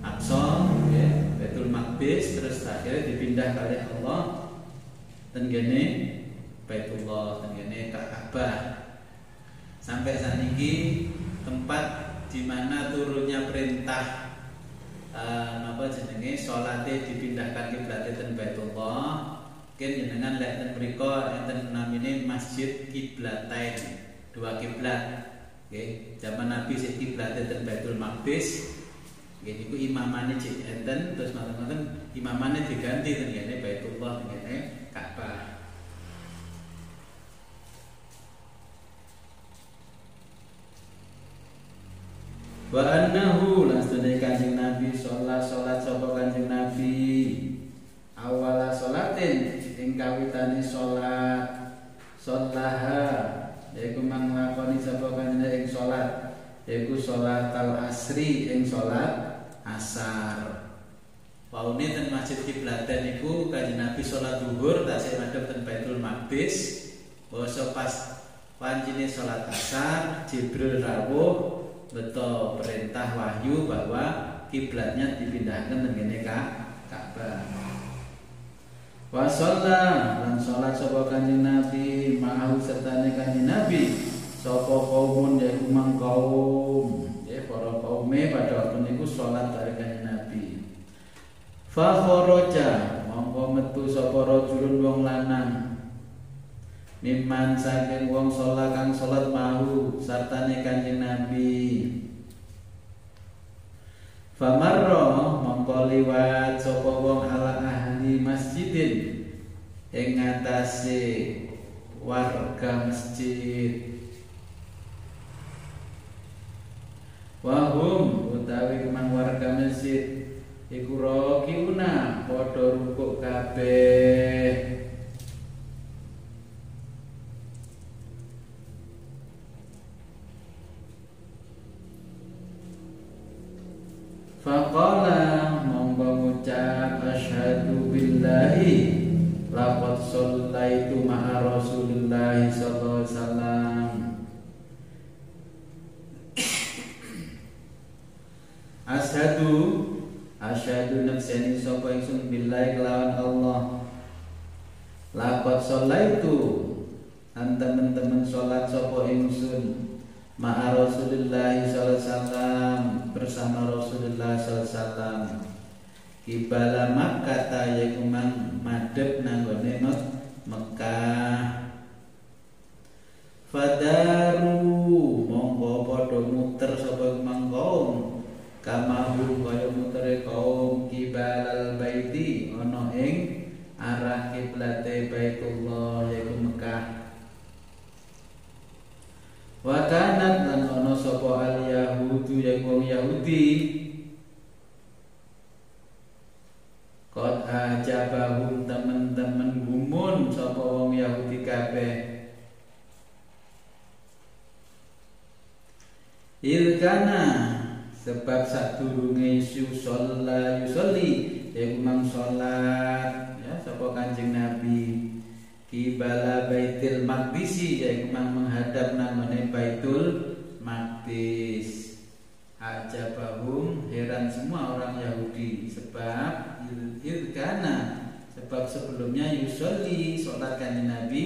Aqsa, ya, Baitul Maqdis, terus akhirnya dipindah oleh Allah tenggene Baitullah, tenggene Ka'bah. Sampai saat ini tempat di mana turunnya perintah apa jenenge salate dipindahkan kiblat ten Baitullah. Mungkin jenengan lek ten mriku enten namine Masjid Kiblatain, dua kiblat. Oke, zaman Nabi sing kiblate ten Baitul Maqdis. Nggih niku imamane cek enten terus ngoten imamane diganti ten kene Baitullah ten kene Ka'bah. Wa annahu lasune Kanjeng Nabi salat sapa Kanjeng Nabi awala salatin ing kawitane salat yaiku manglakoni sapa Kanjeng ing salat yaiku salat al-asri ing salat asar. Paune ten Masjid Kiblaten niku Kanjeng Nabi salat zuhur tasih madhep ten Baitul Maqdis. Basa pas pancine salat asar Jibril rawuh beto perintah wahyu bahwa kiblatnya dipindahkan ten kene Ka'bah. Wa shalla lan salat sapa Kanjeng Nabi ma'ahu sertane Kanjeng Nabi sapa kaumun yaiku mang kaum ya para kaume pada waktu niku salat karo Kanjeng Nabi. Fa kharaja mongko metu sapa rajulun wong lanang mimman saking wong salat kang salat ma'ahu sertane Kanjeng Nabi. Famarra mongko liwat sapa wong ala ahli masjidin ing ngatasé warga masjid. Wahum utawi kemang warga masjid iku rakiuna padha rukuk kabeh. Faqala monggo ngucap asyhadu billahi laqad shallaitu ma'a Rasulillah sallallahu alaihi wasallam Asyhadu nafsani sapa ingsun billahi kelawan Allah. Laqad sholaitu an teman-teman salat sapa ingsun ma'a Rasulillah sallallahu alaihi wasallam bersama Rasulullah sallallahu alaihi wasallam kibala Makkah yaiku madhep nanggone Mekah. Fadaru monggo padha muter sapa kaum kamahu kaya mutere kaum kibalal baiti ana ing arah kiblate Baitullah yaiku Mekah. Wa kanat lan ana sapa al yahudu yaiku Yahudi qad ajabahum teman-teman gumun sapa wong Yahudi kabeh. Ilkana sebab sadurunge yusolli yaiku mang salat ya sapa Kanjeng Nabi kibala Baitul Maqdis yaiku mang menghadap namane Baitul Maqdis. Ajabahum heran semua orang Yahudi sebab ilkana sebab sebelumnya yusolli salat Kanjeng Nabi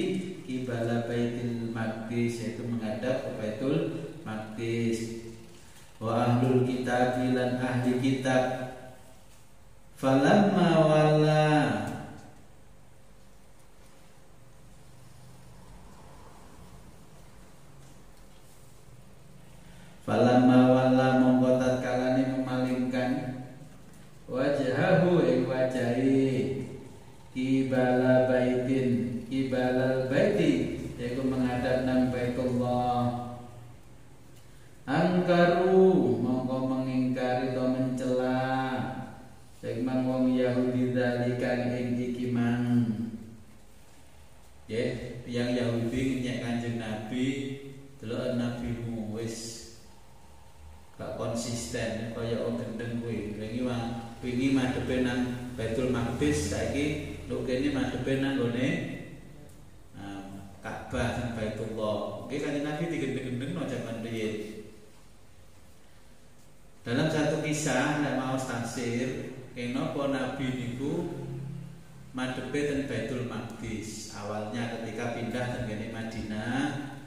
kibala Baitul Maqdis yaitu menghadap ke Baitul Maqdis. Wa ahlul kitab lan ahli kitab falamma wala mongko tatkalane memalingkan wajahahu ing wajahi kibala kibalal baiti yaitu menghadap nang Baitullah. Angkaru mongko mengingkari atau mencela segman wong Yahudi dzalikan ing iki mang. Nggih, tiyang Yahudi nyek Kanjeng Nabi, delok nabimu wis gak konsisten kaya wong gendeng kuwi. Wingi madhepe nang Baitul Maqdis, saiki lho kene madhepe nang gone Ka'bah dan Baitullah. Nggih Kanjeng Nabi digendeng-gendengno jaman riyin. Dalam satu kisah nek mau tafsir kenapa Nabi niku madhepe ten Baitul Maqdis. Awalnya ketika pindah ten kene Madinah,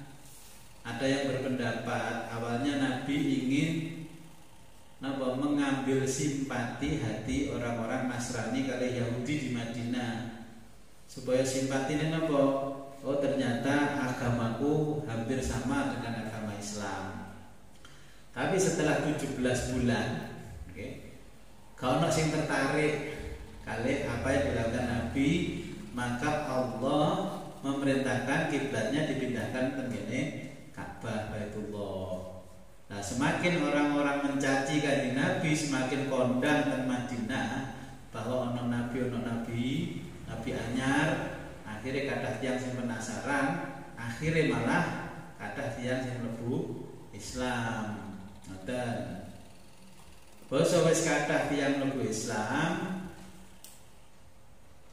ada yang berpendapat awalnya Nabi ingin mengambil simpati hati orang-orang Nasrani kali Yahudi di Madinah. Supaya simpatinya oh ternyata agamaku hampir sama dengan agama Islam. Tapi setelah 17 bulan, kalau nak sing tertarik kali apa yang dilakukan Nabi, maka Allah memerintahkan kiblatnya dipindahkan ke Ka'bah Baitullah. Nah, semakin orang-orang mencaci kanjeng Nabi, semakin kondang ke Madinah bahwa ono nabi anyar, akhirnya kadah tiyang sing penasaran, akhirnya malah kadah tiyang sing mlebu Islam. Dan basa wis kathah tiyang mlebu Islam.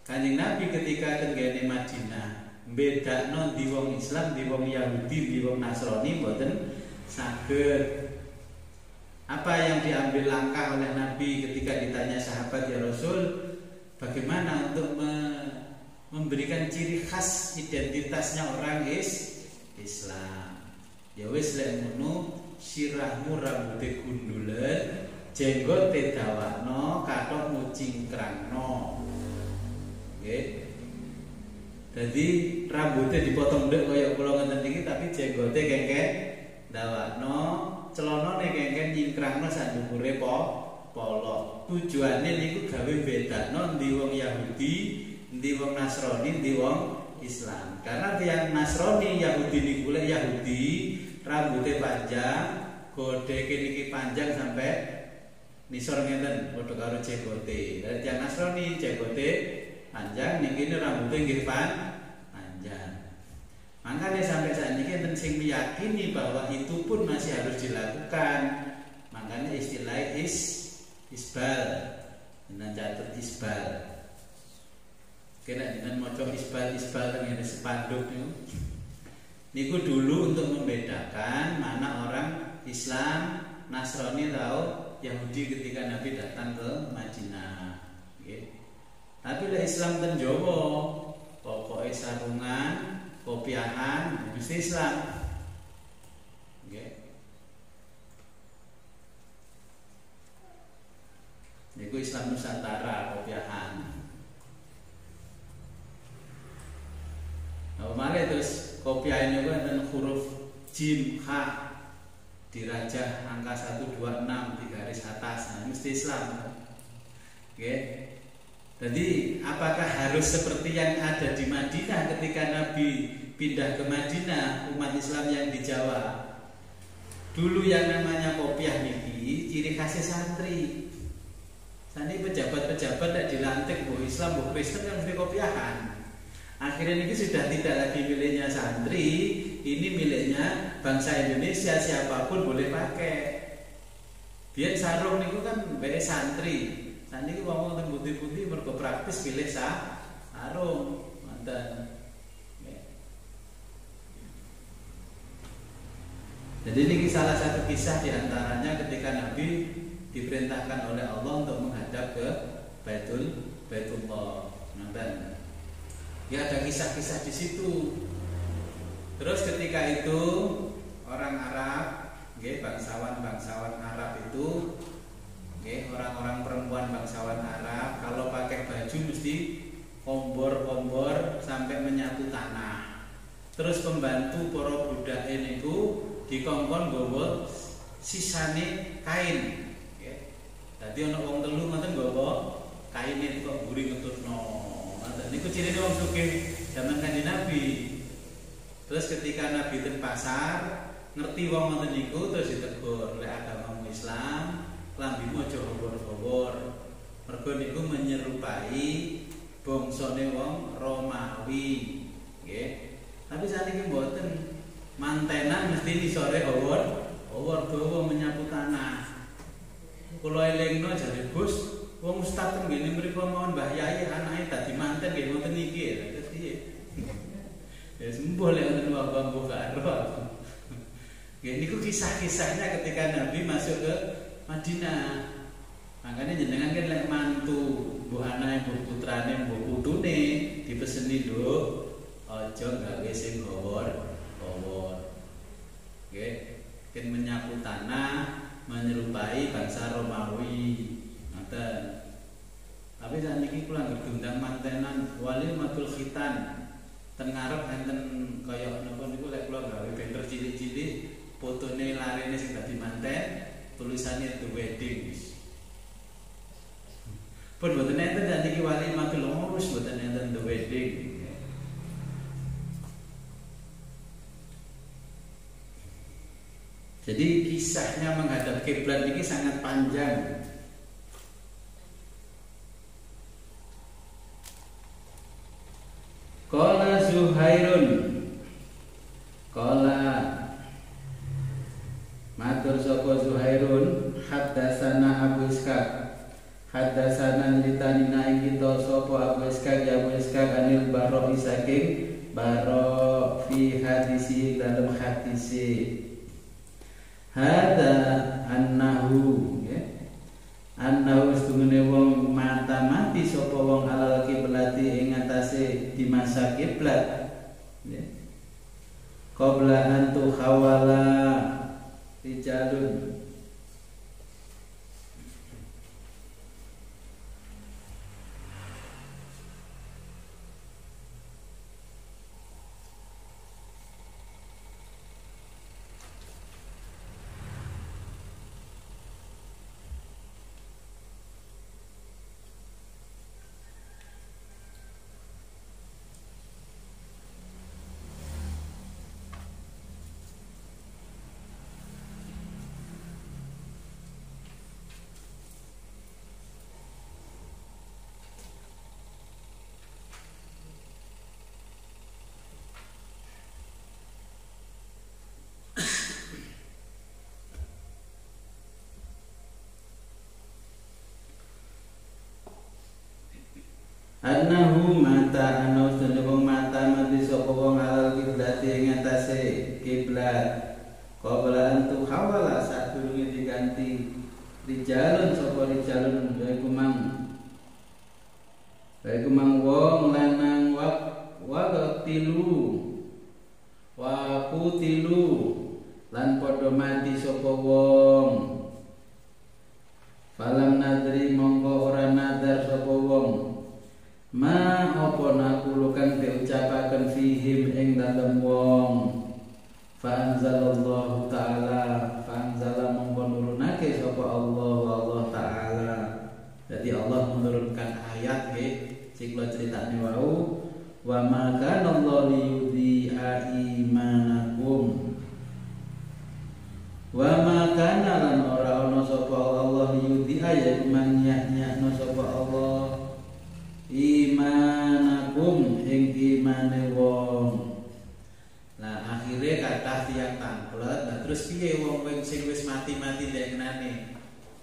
Kanjeng Nabi ketika tenggene Madinah mbedakno di wong Islam, di wong Yahudi, di wong Nasrani mboten saged. Apa yang diambil langkah oleh Nabi ketika ditanya sahabat, ya Rasul, bagaimana untuk memberikan ciri khas identitasnya orang Islam? Ya wis lek ngono sirahmu rambute gundulan, jenggote dawakno, kathok mucingkrangno. Nggih. Dadi rambutnya dipotong ndek kaya kula ngeten iki, tapi jenggote kengken dawakno, celanane kengken nyingkrangno sak ndukure polo. Tujuane niku gawe bedakno endi wong Yahudi, endi wong Nasrani, endi wong Islam. Karena tiyang Nasrani Yahudi niku lek Yahudi rambutnya panjang, godeke niki panjang sampai nisor ngeten, padha karo jenggote. Dari tiyang Nasrani jenggote panjang, niki rambutnya nggih panjang. Makanya sampai saat ini enten sing meyakini bahwa itu pun masih harus dilakukan. Makanya istilah isbal, dengan catat isbal. Kena dengan moco isbal dengan spanduk niku. Niku dulu untuk membedakan mana orang Islam, Nasrani atau Yahudi ketika Nabi datang ke Madinah. Okay. Tapi lah Islam ten Jawa, pokoknya sarungan, kopiahan, mesti Islam. Okay. Itu Islam Nusantara, kopiahan. Nah, malah terus kopiahan itu ada huruf jim, ha, dirajah angka 126 di garis atas, nah, mesti Islam. Oke. Jadi apakah harus seperti yang ada di Madinah ketika Nabi pindah ke Madinah, umat Islam yang di Jawa? Dulu yang namanya kopiah niki ciri khasnya santri. Santri pejabat-pejabat tidak dilantik bu Islam bu Kristen yang mesti kopiahan. Akhirnya ini sudah tidak lagi miliknya santri, ini miliknya bangsa Indonesia, siapapun boleh pakai. Biar sarung niku kan bae santri. Santri itu ngomong tentang putih-putih mergo praktis pilih sarung. Mantan. Jadi ini salah satu kisah diantaranya ketika Nabi diperintahkan oleh Allah untuk menghadap ke Baitullah. Mantan. Ya ada kisah-kisah di situ. Terus ketika itu orang Arab, bangsawan Arab itu, orang-orang perempuan bangsawan Arab kalau pakai baju mesti kombor-kombor sampai menyapu tanah. Terus pembantu para budak ini ku dikongkon nggawa sisane kain. Dadi ana wong telu ngoten nggawa kaine kok mburi ngetutno. Niku ciri wong sugih zaman Kanjeng Nabi. Terus ketika Nabi ten pasar, ngerti wong ngoten niku terus ditegur, lek agamamu Islam, lambimu aja hobor-hobor. Mergo niku menyerupai bangsane wong Romawi, nggih. Tapi saniki mboten. Mantenan mesti di sore hobor dawa menyapu tanah. Kula elingno jare Gus, wong ustaz ngene mriku mawon Mbah Yai anake dadi manten nggih ngoten iki. Terus piye? Ya sembuh lek ngoten wae mbok karo. Nggih niku kisah-kisahnya ketika Nabi masuk ke Madinah. Makanya jenengan kan lek mantu, mbok anake, mbok putrane, mbok putune dipeseni lho, aja gawe sing hobor-hobor. Nggih, ken menyapu tanah menyerupai bangsa Romawi. Tapi saat ini kula ngundang mantenan wali matul khitan ten ngarep enten kaya napa niku lek kula gawe banner cilik-cilik fotone larene sing dadi manten tulisannya the wedding. Pun mboten enten saat niki wali matul urus mboten enten the wedding. Jadi kisahnya menghadap kiblat ini sangat panjang. Qala Zuhairun, qala matur sapa Zuhairun, haddatsana Abu Ishaq, haddatsana litanina kita sapa Abu Ishaq ya Abu Ishaq anil Bara saking Bara fi hadisi dalam hadisi hada annahu ya annahu istumene wong mata mati sapa wong alal kiblati ing atase di masa kiblat ya qabla an tukhawala rijalun annahu mata ana sedene wong mata mati sapa wong alal kiblat ing atase kiblat qabla an tuhawala sadurunge diganti Rijalun sapa rijalun yaiku mang wong lanang wa kutilu lan padha mati sapa wong. Falam nadri mongko ora nadar sapa wong ma apa naqulu kang diucapaken fihim ing dalem wong. Fa anzalallahu ta'ala mongko nurunake sapa Allah taala. Jadi Allah menurunkan ayat sing kula critakne wau, wa ma kana Allah liyudhi'a imanakum. Wa ma kana lan ora ana sapa Allah liyudhi'a ya manyakno sapa Allah imanakum ing imane wong. Nah akhirnya kata tiang tanglet. Nah terus piye wong sing wis mati-mati ndengenane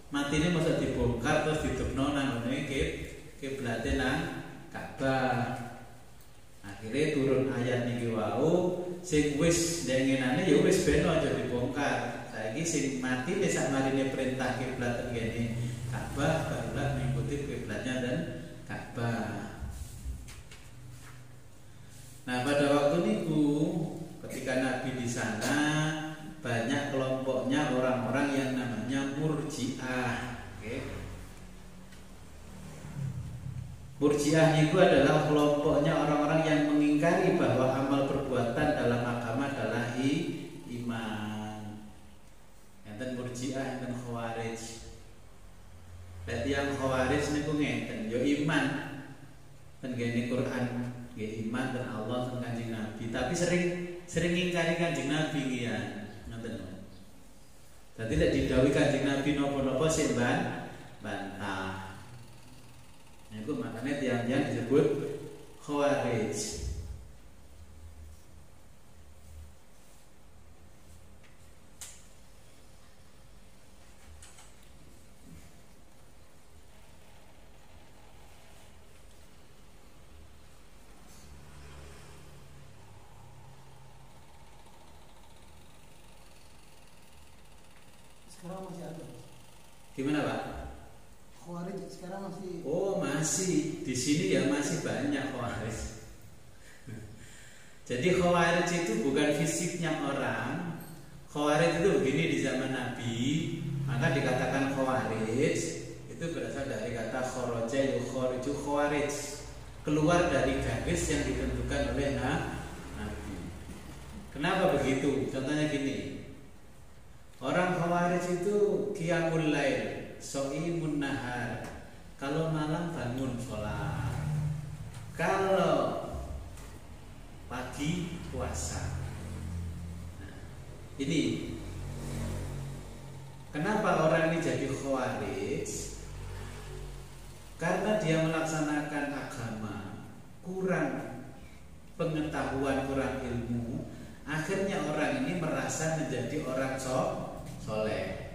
matine masa dibongkar terus didupno nang ngene kiblate nang Ka'bah. Akhirnya turun ayat niki wau, sing wis ndengenane ya wis ben aja dibongkar. Saiki sing mati nek sakmarine perintah kiblat ngene Ka'bah barulah mengikuti kiblatnya dan Ka'bah. Nah pada waktu niku ketika Nabi di sana banyak kelompoknya orang-orang yang namanya Murji'ah. Murji'ah itu adalah kelompoknya orang-orang yang mengingkari bahwa amal perbuatan dalam agama adalah iman. Enten Murji'ah, enten Khawarij. Berarti yang Khawarij niku ngeten, yo iman. Ten ngene Quran, nggih iman dan Allah dan Kanjeng Nabi, tapi sering ngingkari Kanjeng Nabi ya. Jadi tidak didhawuhi Kanjeng Nabi napa-napa sing bantah. Nah, itu makanya tiang-tiang disebut Khawarij. Sekarang masih ada. Gimana Pak? Khawarij sekarang masih. Oh masih di sini ya masih banyak Khawarij. Jadi Khawarij itu bukan fisiknya orang. Khawarij itu begini di zaman Nabi, maka dikatakan Khawarij itu berasal dari kata kharaja yukhariju khawarij, keluar dari garis yang ditentukan oleh Nabi. Kenapa begitu? Contohnya gini. Orang Khawarij itu qiyamul lail, shaimun nahar. Kalau malam bangun sholat, kalau pagi puasa. Nah, ini kenapa orang ini jadi Khawarij? Karena dia melaksanakan agama kurang pengetahuan, kurang ilmu. Akhirnya orang ini merasa menjadi orang soleh.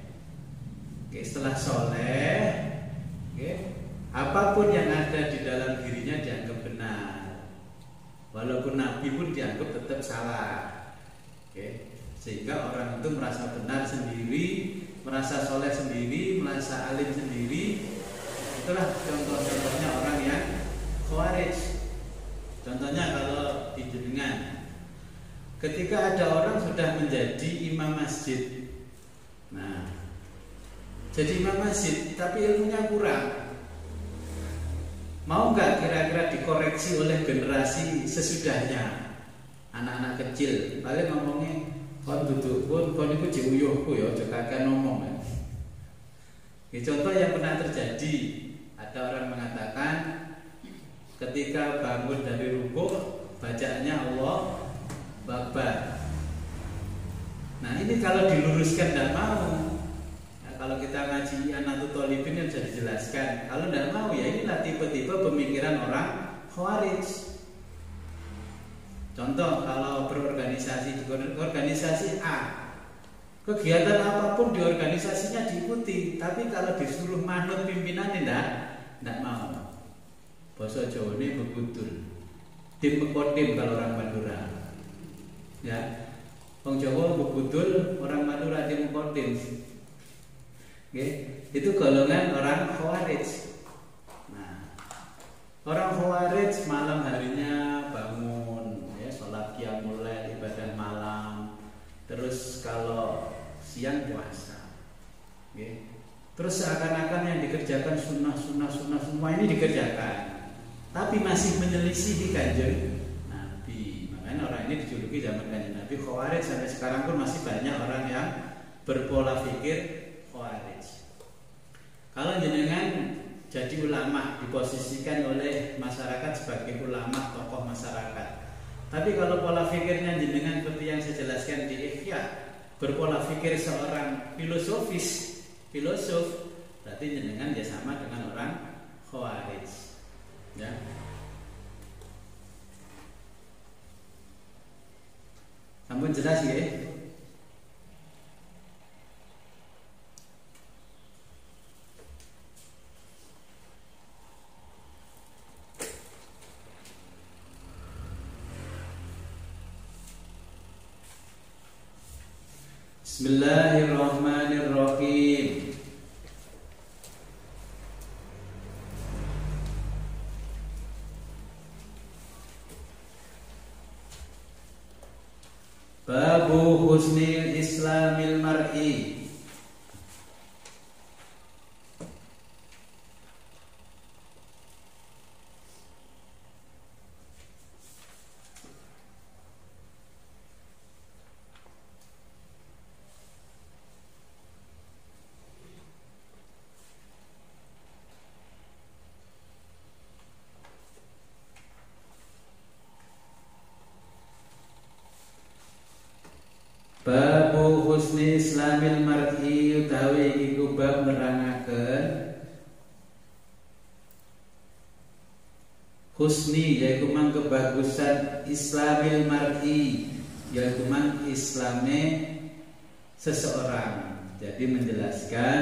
Oke, setelah soleh, apapun yang ada di dalam dirinya dianggap benar, walaupun Nabi pun dianggap tetap salah. Sehingga orang itu merasa benar sendiri, merasa soleh sendiri, merasa alim sendiri. Itulah contoh-contohnya orang yang Khawarij. Contohnya kalau di jenengan, ketika ada orang sudah menjadi imam masjid, nah, jadi imam masjid tapi ilmunya kurang, mau nggak kira-kira dikoreksi oleh generasi sesudahnya, anak-anak kecil? Paling ngomongnya, kon duduk pun, kon itu jiuyuhku ya, juga kan ngomong kan. Contoh yang pernah terjadi, ada orang mengatakan ketika bangun dari rukuk bacaannya Allah Akbar. Nah ini kalau diluruskan tidak mau. Nah, kalau kita ngaji Anatul Thalibin yang sudah dijelaskan, kalau tidak mau ya inilah tipe-tipe pemikiran orang Khawarij. Contoh kalau berorganisasi di organisasi A, kegiatan apapun di organisasinya diikuti, tapi kalau disuruh manut pimpinan tidak mau. Basa Jawa ini begutul, tim pekotim kalau orang Madura. Ya, Wong Jawa begutul, orang Madura tim kodim. Oke, itu golongan orang Khawarij. Nah, orang Khawarij malam harinya bangun, ya, sholat qiyamul lail, ibadah malam. Terus kalau siang puasa. Oke. Terus seakan-akan yang dikerjakan sunnah semua ini dikerjakan, tapi masih menyelisihi kanjeng Nabi. Makanya orang ini dijuluki zaman kanjeng Nabi Khawarij. Sampai sekarang pun masih banyak orang yang berpola pikir Khawarij. Kalau jenengan jadi ulama, diposisikan oleh masyarakat sebagai ulama, tokoh masyarakat. Tapi kalau pola pikirnya jenengan seperti yang saya jelaskan di Ihya, berpola pikir seorang filosof, berarti jenengan ya sama dengan orang Khawarij. Ya. Sampun jelas ya? Bismillahirrahmanirrahim. Babu husnil islamil mar'i. Babu husni islamil mar'i utawi iku bab nerangaken husni yaitu mang kebagusan islamil mar'i, yaitu mang islame seseorang. Jadi menjelaskan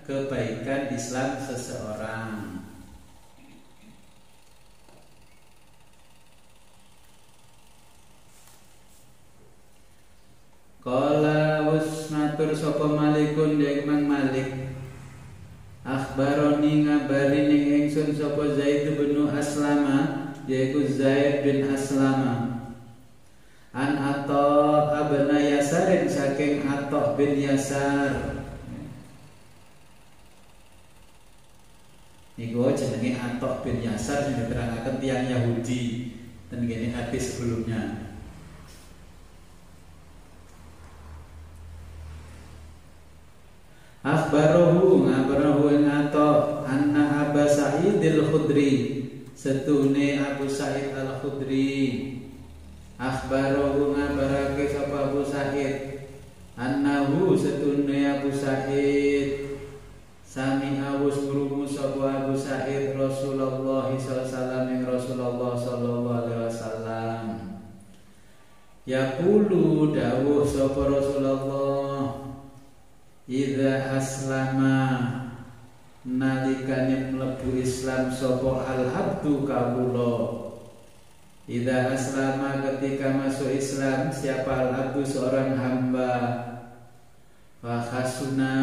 kebaikan Islam seseorang. Qala wasmatur sapa malikun ya Imam Malik. Akhbaroni ngabari ning ingsun sapa Zaid bin Aslama, yaiku Zaid bin Aslama. An Atha abna Yasarin saking Atha bin Yasar. Niku jenenge Atha bin Yasar sing diterangaken tiyang Yahudi ten ngene hadis sebelumnya. Akhbarahu ngabarahu ing Atha anna Abu Sa'id al-Khudri, setune Abu Sa'id al-Khudri. Akhbarahu ngabarake sapa Abu Sa'id annahu setune Abu Sa'id sami awus krungu sapa Abu Sa'id Rasulullah sallallahu alaihi wasallam yaqulu dawuh sapa Rasulullah, idza aslama nalikane mlebu Islam sapa al-abdu kawula. Idza aslama ketika masuk Islam siapa al-abdu seorang hamba. Fa khasuna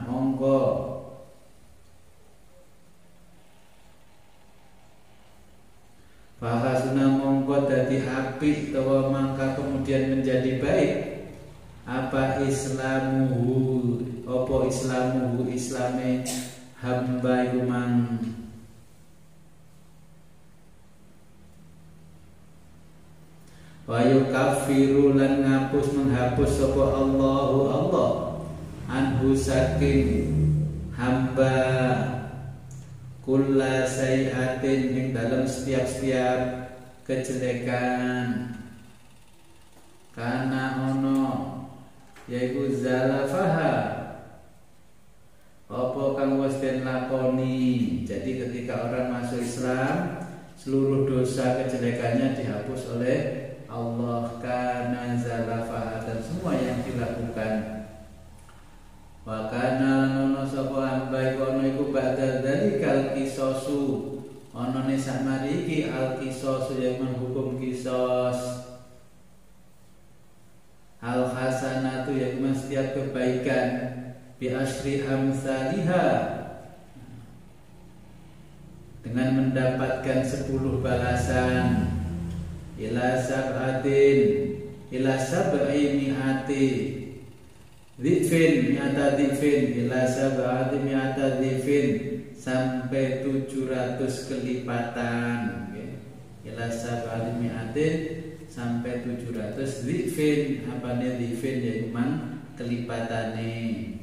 monggo dadi apik utawa mangka kemudian menjadi baik. Apa islamuhu, apa islamuhu islame hamba iku mang wa yukaffiru lan ngapus menghapus sapa Allahu Allah anhu saking hamba kulla sayiatin ing dalam setiap kejelekan kana ono yaiku zalafaha apa kang wis den lakoni. Jadi ketika orang masuk Islam seluruh dosa kejelekannya dihapus oleh Allah. Kana zalafaha, dan semua yang dilakukan. Wa kana nono sapa hamba iku iku ba'da dzalikal qisasu, ana ne sakmari iki al qisasu yang menghukum qisas. Al hasanatu, yaitu setiap kebaikan bi asyri amsalha, dengan mendapatkan 10 balasan, ila sab'i mi'ati dhifin mi'ata dhifin, ila sab'i mi'ata dhifin, sampai 700 kelipatan. Ila sab'i mi'atin, sampai 700 dhifin. Apane dhifin? Yaitu mang kelipatane.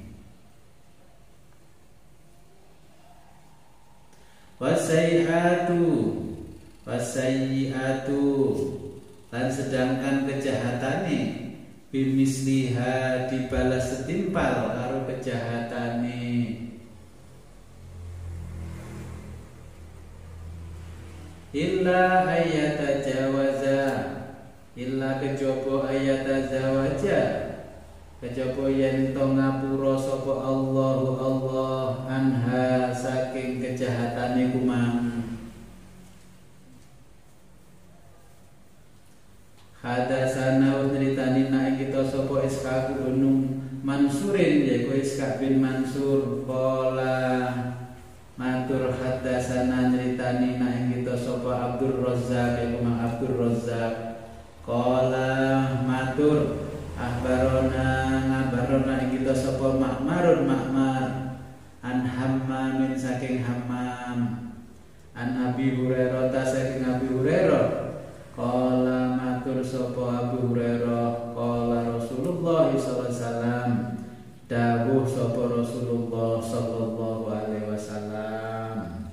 Wasayyi'atu, dan sedangkan kejahatane, bimisliha, dibalas setimpal karo kejahatane. Illa ayatajawaza, illa kejaba ayatajawaza, kejaba yen to ngapura sapa Allah anha saking kejahatane kumang. Hadasana utritani naik kita sopo Ishaq bin Mansurin, yaitu Ishaq bin Mansur. Kola matur hadasana utritani naik kita sopo Abdul Razzaq, yaitu Mang Abdul Razzaq. Kola matur ngabarona kita sopo Ma'marun Ma'mar, an Hammamin saking Hammam, an Abi Hurairah saking Abi Hurairah. Qala matur sapa Abu Hurairah, qala Rasulullah sallallahu alaihi wasallam, dawuh sapa Rasulullah sallallahu alaihi wasallam,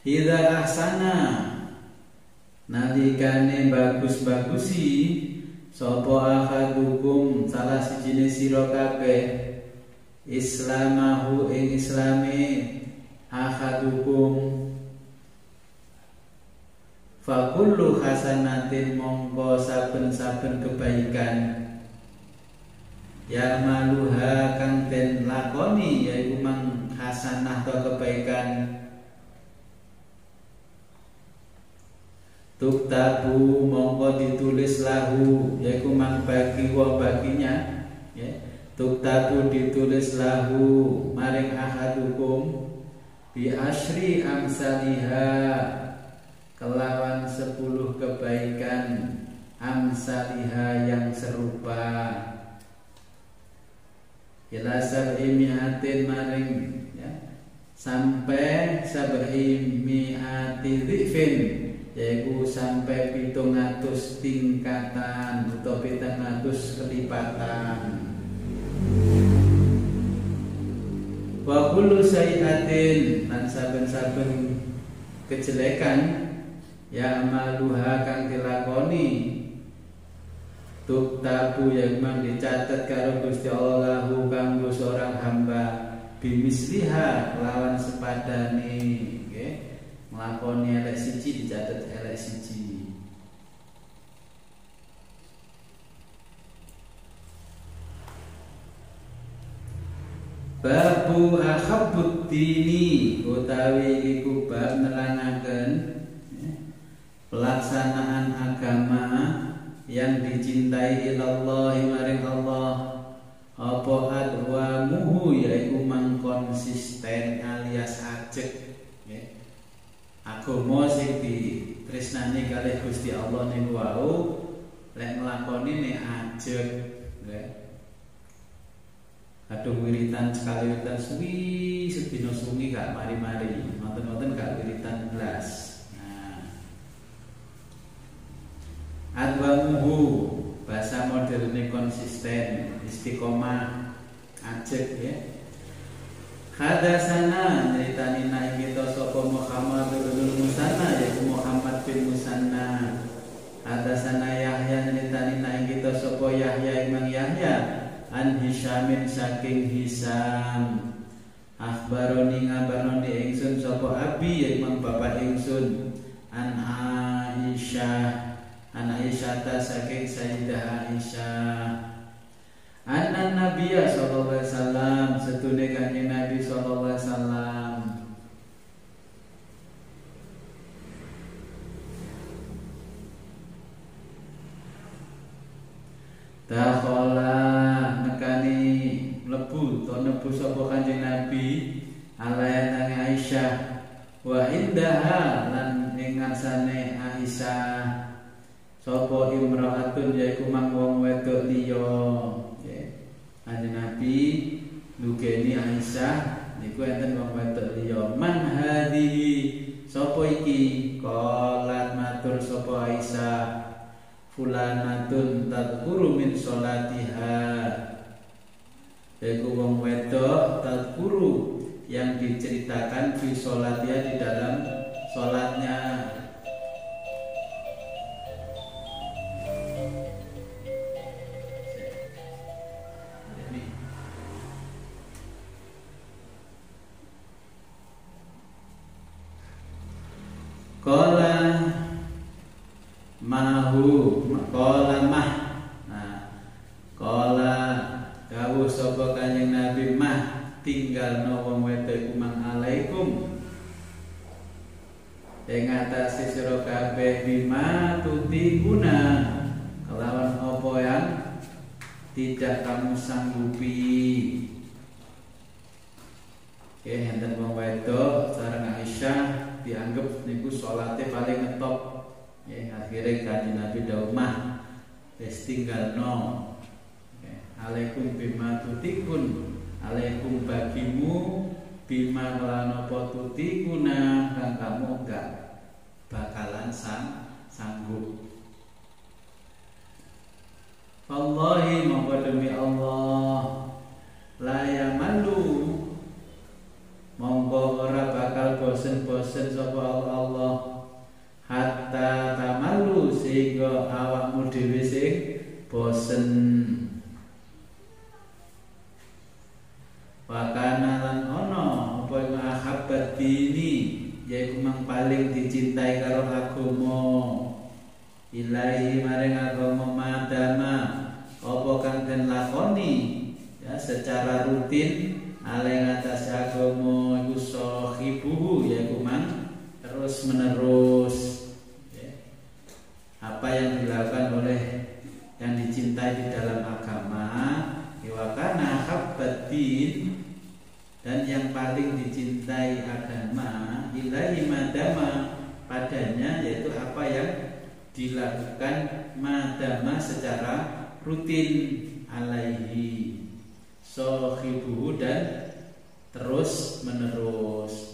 idza ahsana, nalikane bagus-bagusi sapa ahadukum, salah sijine sira kabeh, islamahu ing islame ahadukum, fakullu hasanatin, mongko saben-saben kebaikan, ya maluha kang den lakoni, yaiku mang hasanah atau kebaikan, tuktabu mongko ditulis lahu, yaiku mang bagi wa baginya, ya. Tuktabu ditulis lahu maring ahadukum bi asyri amsaliha, kelawan 10 kebaikan, amsaliha yang serupa, ila sab'i mi'atin maring, ya, sampai sab'i mi'ati dhifin, yaitu sampai 700 tingkatan atau 700 kelipatan. Wa kullu sayyi'atin, lan saben-saben kejelekan, ya maluha kang dilakoni, tuktabu yang memang dicatat karo Gusti Allah lahu kanggo seorang hamba, bimisliha lawan sepadane, nggih. Nglakoni elek siji dicatat elek siji. Babu akhabbud dini, utawi iku bab nerangaken pelaksanaan agama yang dicintai ilallah maring Allah, apa adwamuhu, yaitu mangkonsisten alias ajeg, ya. Agama sing ditresnani kalih Gusti Allah niku wau lek nglakoni nek ajeg, ya. Aduh wiritan sekali wiritan suwi sedina sungi gak mari-mari, nonton-nonton gak wiritan blas. Adwamuhu, bahasa moderne konsisten, istiqomah, ajeg, ya. Hadasana nyeritani naik kita sapa Muhammad bin Musanna, yaitu Muhammad bin Musanna. Hadasana Yahya nyeritani naik kita sapa Yahya imang Yahya, an Hisyamin saking Hisam. Akhbaroni ngabaroni ingsun sapa Abi, yaitu imang bapak ingsun, an Aisyah, an Aisyah saking Sayyidah Aisyah, anna Nabiya sallallahu alaihi wasallam, setune kanjeng Nabi sallallahu alaihi wasallam, dakhala indaha lan ing ngarsane Aisyah sapa imraatun yaiku mang wong wedok liya. Kanjeng Nabi nugeni Aisyah niku enten wong wedok liya. Man hadhihi sapa iki? Qalat matur sapa Aisyah fulanatun tadhkuru min sholatiha. Yaiku wong wedok tadhkuru yang diceritakan fi sholatiha di dalam sholatnya. Qala mahu qala mah. Nah, qala dawuh sapa Kanjeng Nabi mah tinggalno wong wedok iku mang alaikum ing atase sira kabeh bima tutikuna kelawan apa yang tidak kamu sanggupi. Enten wong wedok sareng Aisyah dianggap niku salate paling ngetop. Akhirnya Kanjeng Nabi dawuh mah wis tinggalno. Alaikum bima tutikun, alaikum bagimu bima kelan apa tutikuna kang kamu enggak bakalan sanggup. Wallahi mongko demi Allah la yamallu mongko ora bakal bosen-bosen sapa Allah hatta tamallu sehingga awakmu dhewe sing bosen. Wakana lan ono apa mahabbat dini yaiku mang paling dicintai karo agama ilahi maring agama madama apa kang den lakoni ya secara rutin ale ngatas agama iku sahibuhu yaiku mang terus menerus ya. Apa yang dilakukan oleh yang dicintai di dalam agama wakana habbatin dan yang paling dicintai agama ilahi madama padanya yaitu apa yang dilakukan madama secara rutin alaihi sahibuhu dan terus menerus.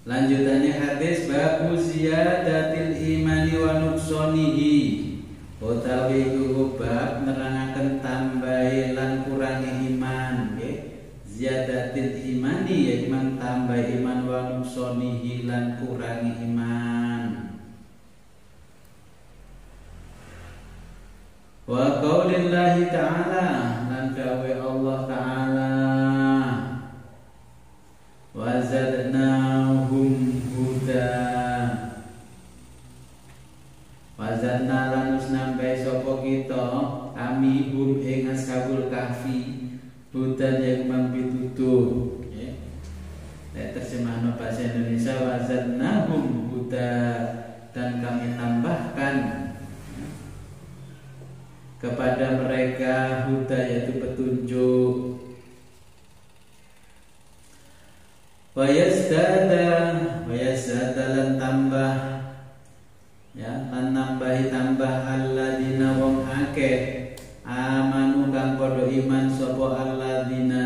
Lanjutannya hadis babu ziyadatil imani wa nuqsanihi utawi iku bab nerangaken tambahi lan kurangi iman nggih. Ziyadatil imani yaiku tambah iman wa nuqsanihi lan kurangi iman. Wa qaulillahi ta'ala lan dawe Allah ta'ala wa zadnahum huda wa zadna lanus nambahi sapa kita kami hum ing ashabul kahfi hudan yang mambituduh nggih. Nek terjemahno bahasa Indonesia wa zadnahum huda dan kami tambahkan kepada mereka huda yaitu petunjuk. Wayazdada lan tambah ya lan nambahi tambah alladzina wong akeh amanu kang padha iman sapa alladzina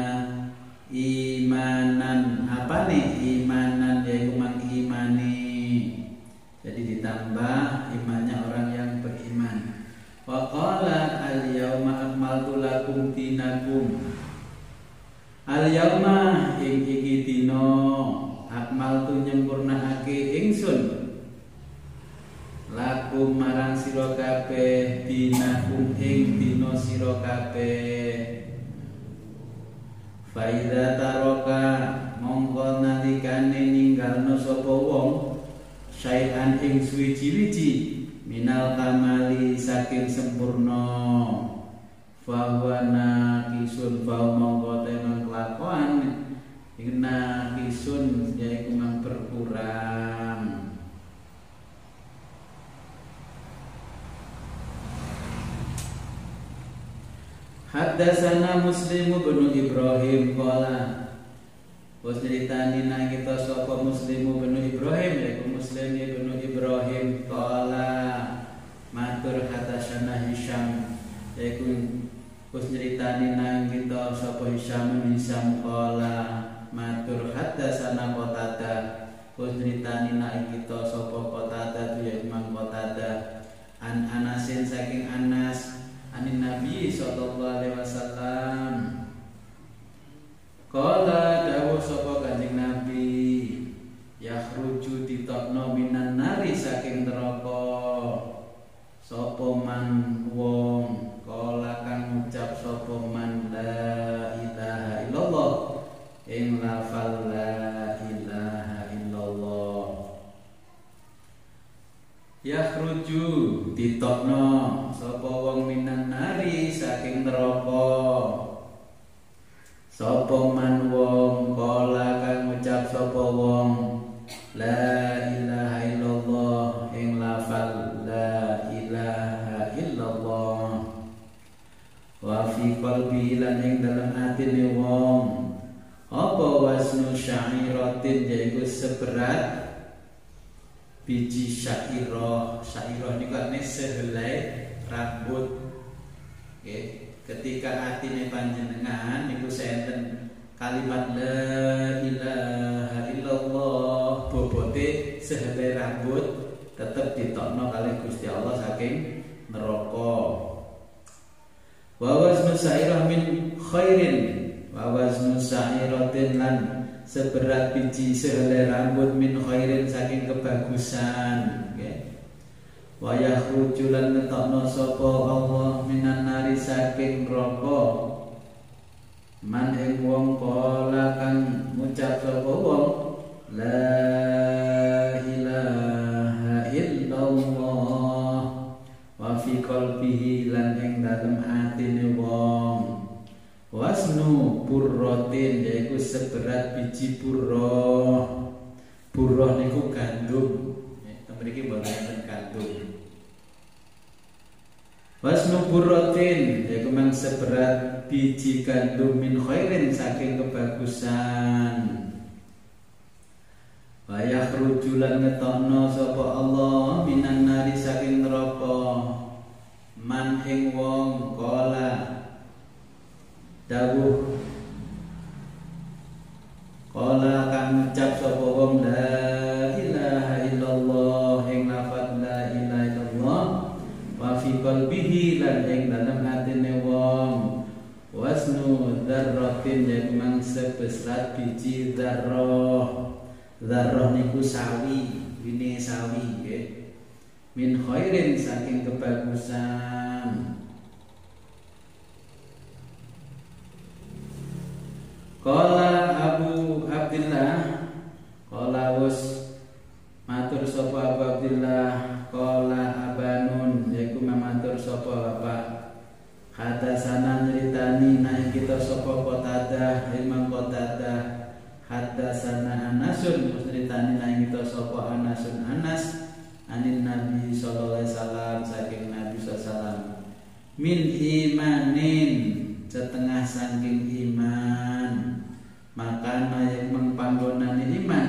imanan apa nih imanan yaiku mang imani. Jadi ditambah imannya orang yang beriman. Wa qala al-yauma akmaltu lakum dinakum al-yauma ing iki dina akmaltu nyempurnakake ingsun lakum marang sira kabeh dinakum ing dina sira kabeh. Fa idza taraka mongko nalikane ninggalno sapa wong syai'an ing suwi-wiji minal kamali saking sempurna fahuana kisun fahu mongko teman kelakuan ina kisun yaiku mang berkurang. Haddatsana Muslim bin Ibrahim qala wis nyeritani nang kita sapa Muslim bin Ibrahim yaiku Muslim bin Ibrahim qala matur haddatsana Hisham yaiku wis nyeritani nang kita sapa Hisham qala matur haddatsana Qatadah wis nyeritani nang kita sapa Qatadah yaiku Imam Qatadah an Anasin saking Anas anin Nabi sallallahu alaihi wasallam qala dawuh sapa Kanjeng Nabi yakhruju ditokno minan nari saking neraka sapa man wong qala kang ngucap sapa man la ilaha illallah ing lafal la ilaha illallah. Yakhruju ditokno sapa wong minan nari saking neraka sapa man wong kala kang ngucap sapa wong la ilaha illallah ing lafal la ilaha illallah wa fi qalbi lan ing dalem atine wong apa wasnu syairatin yaiku seberat biji syairah. Syairah niku artine sehelai rambut. Nggih, ketika atine panjenengan niku senten kalimat la ilaha illallah bobote sehelai rambut tetep ditokno kalih Gusti Allah saking neraka. Wa waznu syairah min khairin wa waznu syairatin lan seberat biji sehelai rambut min khairin saking kebagusan. Okay. Wa yakhruju lan ngetokno sapa Allah minan nari saking neraka man ing wong kala kang ngucap sapa wong la ilaha illallah wa fi qalbihi lan ing dalem atine wong wasnu burrotin yaiku seberat biji burroh. Burroh niku gandum. Mriki mboten gandum. Wasnu burrotin yaiku mang seberat biji gandum min khairin saking kebagusan. Wa yakhruju lan ngetokno sapa Allah minan nari saking neraka man ing wong kala dawuh qala kang ngucap sapa wong la ilaha illallah ing lafaz la ilaha illallah wa fi qalbihi lan ing dalem atine wong wasnu dzarratin yaiku mang sebesar biji dzarrah. Dzarrah niku sawi, wine sawi nggih. Min khairin saking kebagusan. Qala Abu Abdillah qala was matur sapa Abu Abdillah qala Abanun yaiku matur sapa bapak hadasana nyeritani naik kita sapa Qatadah Imam Qatadah hadasana Anasun nyeritani naik kita sapa Anasun Anas anin Nabi sallallahu alaihi wasallam saking Nabi sallallahu alaihi wasallam min imanin setengah saking iman makana yang mengpanggonani iman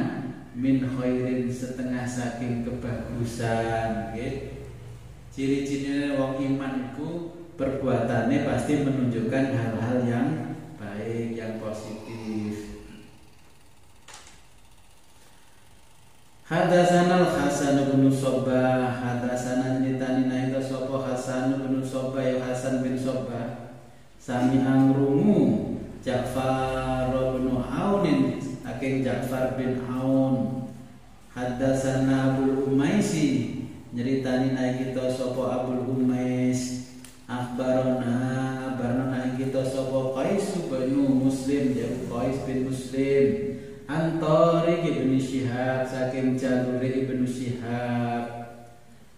min khairin setengah saking kebagusan. Okay. Ciri-cirinya wong iman itu perbuatannya pasti menunjukkan hal-hal yang baik, yang positif. Hadatsana Al-Hasan bin Sabbah hadatsana nitani naita sapa Hasan bin Sabbah ya Hasan bin Sabbah sami angrumu Ja'far bin Aunin aking Ja'far bin Aun haddatsana Abul Umaisi nyeritani naik kita sapa Abul Umais akhbarana kita sapa Qais bin Muslim ya Qais bin Muslim Antariq bin Syihab saking jalur Ibnu Syihab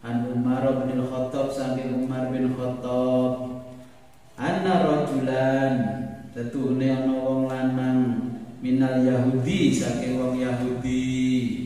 an Umar bin Khattab saking Umar bin Khattab Anna rajulan tetune ana wong lanang minal Yahudi saking wong Yahudi.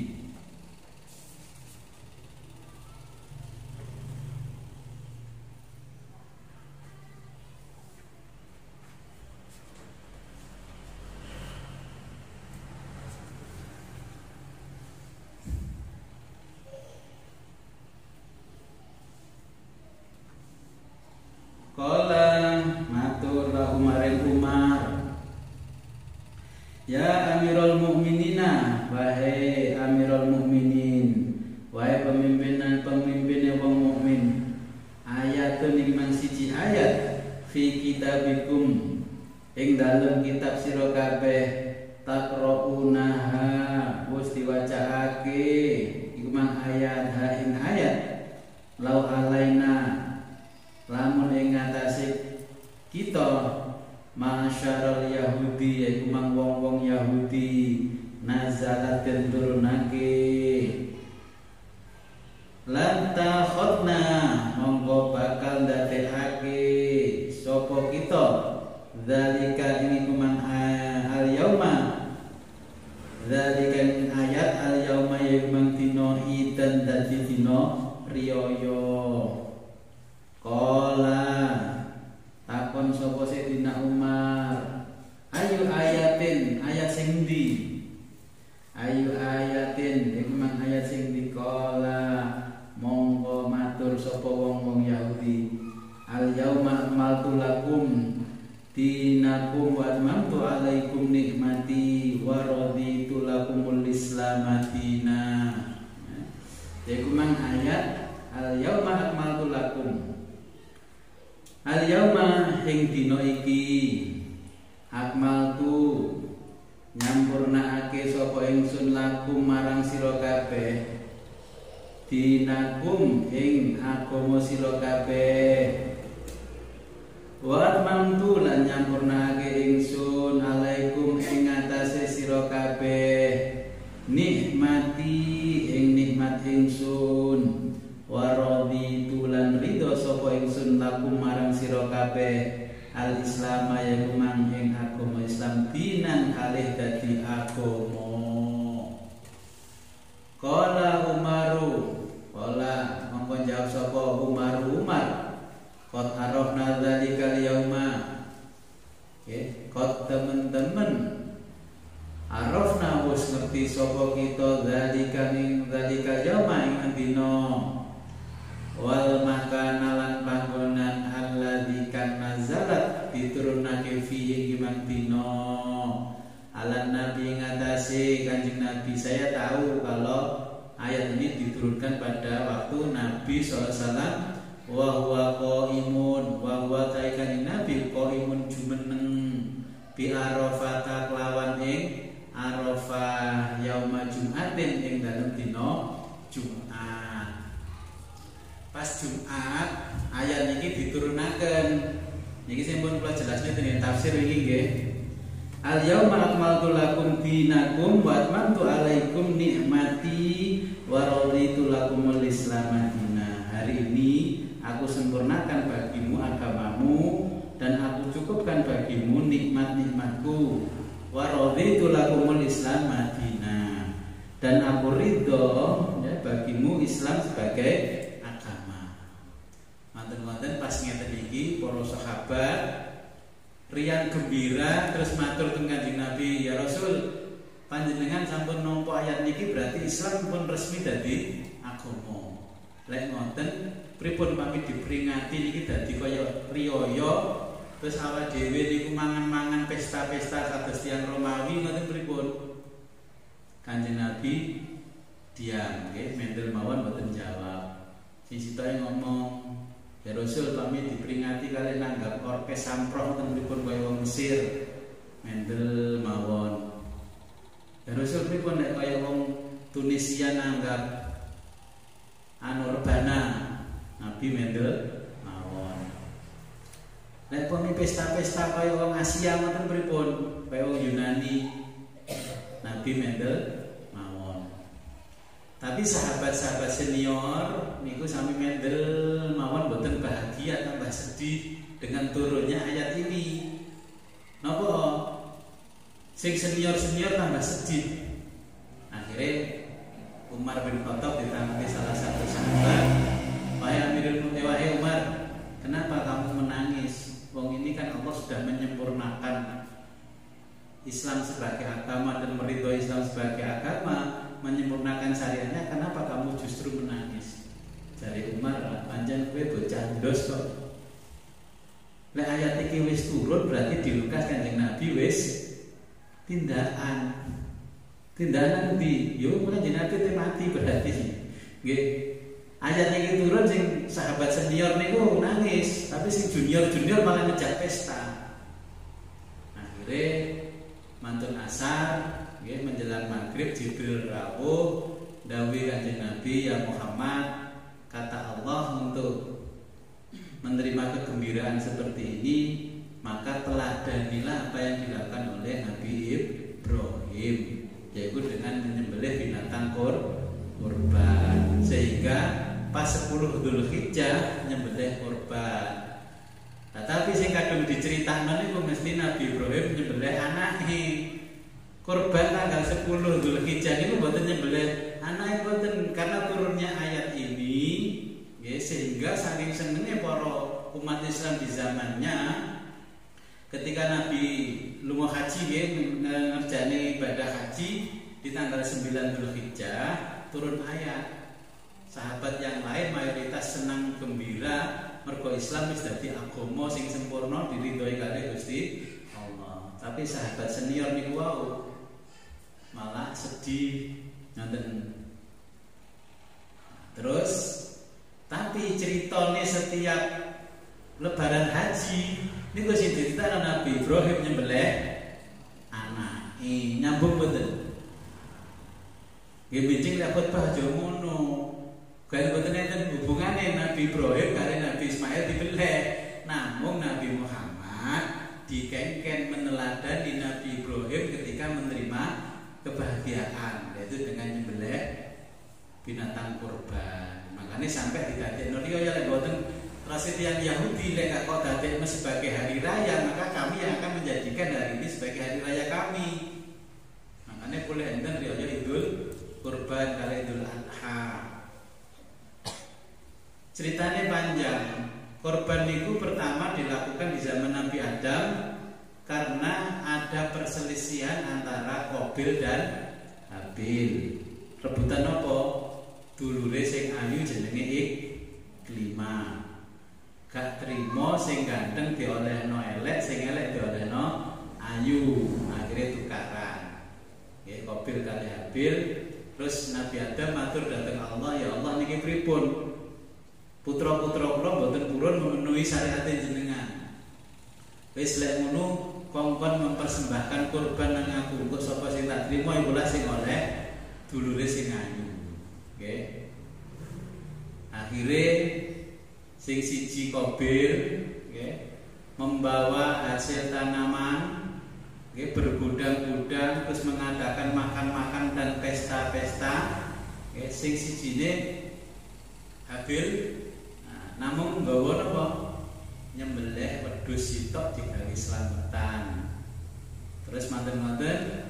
Qala matur lahu maring Umar, ya Amirul Mukminina, wahai Amirul Mukminin, wahai pemimpin wong mukmin. Ayatun iman siji ayat fi kitabikum ing dalem kitab sira kabeh taqra'unaha wis diwacaake iku mang ayat ha ing ayat lau alaina lamun ing ngatasé kita masyarul Yahudi yaiku mang wong-wong Yahudi nazalat den turunake lan takhotna monggo bakal ndadekake sapa kita zalika ini kumang al yauma zalika ing ayat al yauma yaiku mang dina idan dadi dina riyaya. Qala takon sapa Sayyidina Umar, ayu ayatin ayat sing ndi? Ayu ayatin iku mang ayat sing ndi? Qala monggo matur sapa wong-wong Yahudi, al yauma akmaltu lakum dinakum wa atmamtu alaikum nikmati wa raditu lakumul Islam madina. Iku mang ayat al yauma akmaltu lakum. Al yauma ing dina iki akmaltu nyampurnaake sapa ingsun lakum marang sira kabeh dinakum ing agama sira kabeh wa atmamtu lan nyampurnaake ingsun alaikum ing atase sira kabeh nikmati ing nikmat ingsun wa raditu lan ridho sapa ingsun lakum marang sira kabeh al Islam ya kumang ing agama Islam dinan kalih dadi agama. Qala Umaru, qala mongko jawab sapa Umar qad arafna dzalika yauma. Nggih, qad temen-temen arafna wis ngerti sapa kita dzalika ning dzalika yauma ing dina wal makana lan panggonan alladzi kan nazalat diturunake fihi gimang dina alan nabi ngatasi Kanjeng Nabi. Saya tahu kalau ayat ini diturunkan pada waktu Nabi SAW wa huwa qaimun wa huwa taikan Nabi qaimun jumeneng bi Arafah kelawan ing Arafah yauma Jumatin ing dalem dina Jumat. Pas Jumat ayat niki diturunaken. Niki sampun kula jelasne dening tafsir iki nggih. Al yauma akmaltu lakum dinakum wa atmamtu alaikum nikmati wa raditu lakumul Islam madina. Hari ini aku sempurnakan bagimu agamamu dan aku cukupkan bagimu nikmat-nikmatku. Wa raditu lakumul Islam madina. Dan aku ridho ya bagimu Islam sebagai manten-manten pas ngeten iki para sahabat riyan gembira terus matur teng Kanjeng Nabi, ya Rasul panjenengan sampun nampa ayat niki berarti Islam pun resmi dadi agama. Lek ngoten pripun pamit diperingati niki dadi kaya riyaya terus awak dhewe niku mangan-mangan pesta-pesta kados tiyang Romawi ngoten pripun? Kanjeng Nabi diam nggih mendel mawon mboten jawab. Sing sitae ngomong, ya Rasul pamit diperingati kalian nanggap orkes samproh ten pripun kaya wong Mesir mendel mawon. Ya Rasul pripun nek kaya wong Tunisia nanggap rebana Nabi mendel mawon. Nek pamit pesta-pesta kaya wong Asia ngoten pripun kaya wong Yunani Nabi mendel mawon. Tapi Tapi sahabat-sahabat senior niku sami mendel mawon boten bahagia tambah sedih dengan turunnya ayat ini. Napa? Sing senior-senior tambah sedih. Akhirnya Umar bin Khattab ditangani salah satu sahabat, "Wahai Amirul Mukminin, wahai Umar, kenapa kamu menangis? Wong ini kan Allah sudah menyempurnakan Islam sebagai agama dan meridhoi Islam sebagai agama, menyempurnakan syariatnya, kenapa kamu justru menangis?" Dari Umar, "Panjang kowe bocah ndos kok. Lek ayat iki wis turun berarti dilukas Kanjeng Nabi wis tindakan ndi? Yo mulai jenenge mati berarti. Nggih. Ayat iki turun sing sahabat senior niku nangis, tapi sing junior malah ngejak pesta. Akhirnya mantun asar, nggih menjelang maghrib Jibril rawuh dawuh Kanjeng Nabi, "Ya Muhammad, kata Allah untuk menerima kegembiraan seperti ini, maka teladanilah apa yang dilakukan oleh Nabi Ibrahim, yaitu dengan menyembelih binatang kurban, sehingga pas 10 Dzulhijjah nyembelih kurban." Nah, tapi sing kadung diceritakno niku mesti Nabi Ibrahim nyembelih anake. Kurban tanggal 10 Dzulhijjah niku mboten nyembelih anake mboten, karena turunnya ayat ini ya, sehingga saking senenge para umat Islam di zamannya ketika Nabi lunga haji ya, ngerjani ibadah haji di tanggal 9 Dzulhijjah turun ayat. Sahabat yang lain mayoritas senang gembira mergo Islam wis dadi agama sing sempurna diridhoi kalih Gusti Allah. Tapi sahabat senior niku wau malah sedih ngoten. Terus tapi ceritane setiap lebaran haji niku sing diceritakno Nabi Ibrahim nyembelih anak. Nyambung mboten? Nggih bincang lek khotbah aja ngono. Kan mboten enten hubungane Nabi Ibrahim karo Nabi Ismail dibeleh. Namun Nabi Muhammad dikengken meneladani Nabi Ibrahim ketika menerima kebahagiaan, yaitu dengan nyembelih binatang kurban. Makanya sampai didadekno riyo ya lek mboten prasetyan Yahudi lek kok dadekno sebagai hari raya, maka kami yang akan menjadikan hari ini sebagai hari raya kami. Makanya boleh enten riyo Idul Kurban kali Idul Adha. Ceritanya panjang. Korban itu pertama dilakukan di zaman Nabi Adam karena ada perselisihan antara Qabil dan Habil. Rebutan apa? Dulure sing ayu jenenge Iklima. Gak trimo sing ganteng diolehno elek, sing elek diolehno ayu. Akhirnya tukaran. Ya, Qabil kali Habil. Terus Nabi Adam matur dateng Allah, "Ya Allah niki pripun? Putra-putra kula mboten purun memenuhi syariat jenengan. Wis lek ngono kongkon mempersembahkan kurban nang aku, engko sapa sing tak trimo iku lah sing oleh dulure sing ayu." Nggih. Akhire sing siji Qabil nggih membawa hasil tanaman nggih bergudang-gudang terus mengadakan makan-makan dan pesta-pesta. Nggih sing sijine Habil namun nggawa napa? Nyembelih wedhus sitok digawe slametan. Terus manten-manten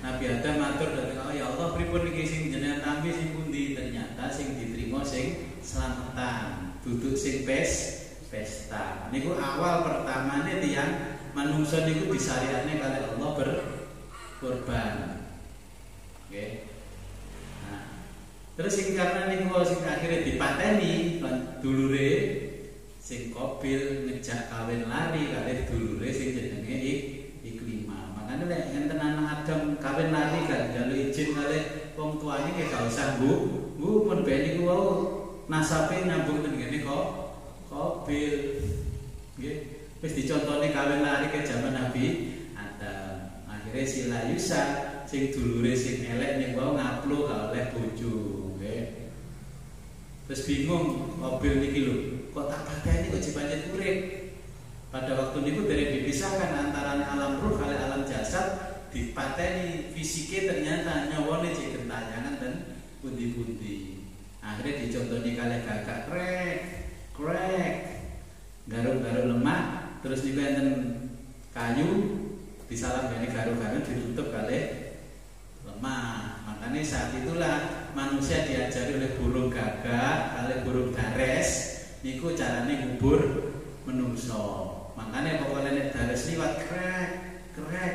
Nabi Adam matur dhateng Allah, "Ya Allah, pripun iki sing jenengan tampi sing pundi?" Ternyata sing diterima sing slametan, duduk sing pesta. Niku awal pertamane tiyang manungsa niku disyariatne kalih Allah berkorban. Nggih. Terus sing karena niku sing akhirnya dipateni dulure sing Qabil ngejak kawin lari kalih dulure sing jenenge Iklima. Makane lek enten anak Adam kawin lari kan njaluk izin kalih wong tuane nggih gak usah nggo pun ben niku wau nasabe nyambung ten ngene kok Qabil. Nggih, wis dicontone kawin lari ke zaman Nabi Adam. Akhirnya sila Yusa sing dulure sing elek niku ngaplo gak oleh bojo. Terus bingung mobil niki lho, kok tak pateni kok jipancet urip. Pada waktu niku dari dipisahkan antara alam ruh kali alam jasad, dipateni fisiknya ternyata nyawane cek gentayangan dan pundi-pundi. Akhirnya dicontoni kalih gagak krek garuk-garuk lemak, terus niku enten kayu disalabani garuk-garuk ditutup kalih lemak. Makanya saat itulah manusia diajari oleh burung gagak kalih burung dares niku carane ngubur menungso. Makanya pokoknya nek dares liwat krek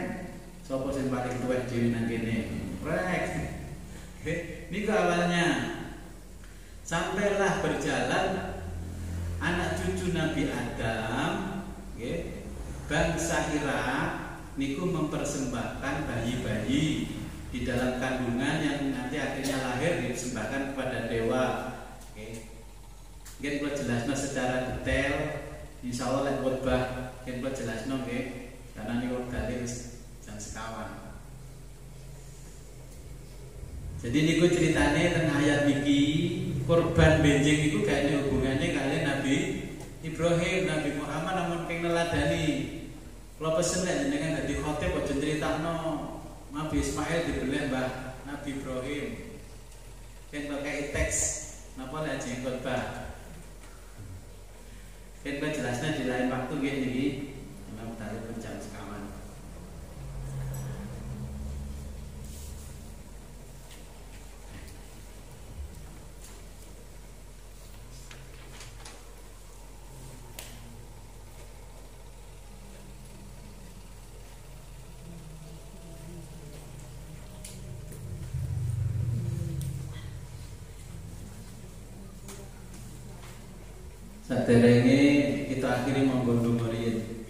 sapa sing paling tuwek dhewe nang kene krek. Niku awalnya. Sampailah berjalan anak cucu Nabi Adam, bangsa Irak niku mempersembahkan bayi-bayi di dalam kandungan yang nanti akhirnya lahir dipersembahkan kepada dewa. Mungkin kalau jelasno secara detail, insya Allah lek khotbah mungkin kalau jelasno karena ini wekdale wis jam sekawan. Jadi niku ceritane teng ayat iki korban benjing itu kayaknya hubungannya kalian Nabi Ibrahim, Nabi Muhammad namun pengen neladani. Kalau pesen nek jenengan dadi khotib aja critakno Nabi Ismail dibeleh Mbah Nabi Ibrahim. Kan pakai teks napa lek jeneng khotbah. Kan jelasnya di lain waktu nggih niki. Memang tarik jam sekawan. Saderenge kita akhiri monggo riyin.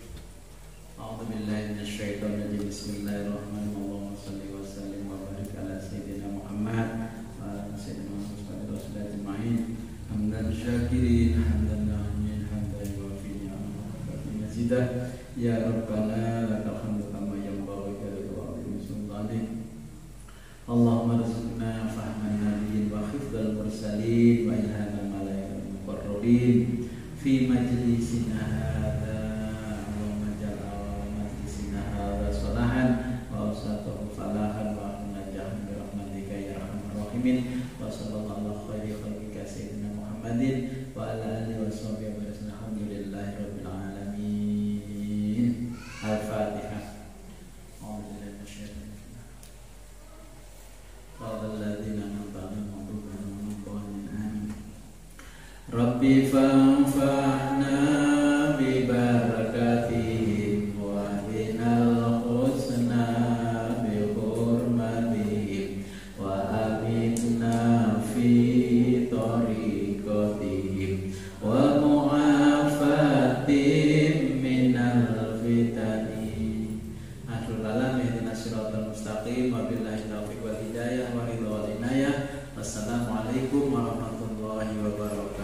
A'udzubillahi minasyaitonir rajim. Bismillahirrahmanirrahim. Shalli wa sallim wa barik ala sayyidina Muhammad wa ala sayyidina Rasulullah ajma'in. Hamdan syakirin, hamdan na'imin, hamdan yuwafi ni'amahu mazidah. Ya Rabbana lakal hamdu kama yanbaghi li wa'zimi sultanik. Allahumma rizqna fahman nabiyyin wa hifdzal mursalin wa ilhaman malaikal muqarrabin fi majlisina hadza. Allahumma ja'al majlisina hadza salahan wa usatuhu falahan wa najahan bi rahmatika ya arhamar rahimin. Wa sallallahu ala khairi khalqika sayyidina Muhammadin wa ala alihi wa sahbihi wa sallam. Alhamdulillahi rabbil alamin. Al-Fatihah. Rabbi fanfa'na bi barakatihim wa binal husna bi hurmatihim wa aminna fi tariqatihim wa mu'afatim minal fitani. Akhirul kalam ihdinas siratal mustaqim wa billahi taufiq wal hidayah wa ridha wal inayah. Wassalamualaikum warahmatullahi wabarakatuh.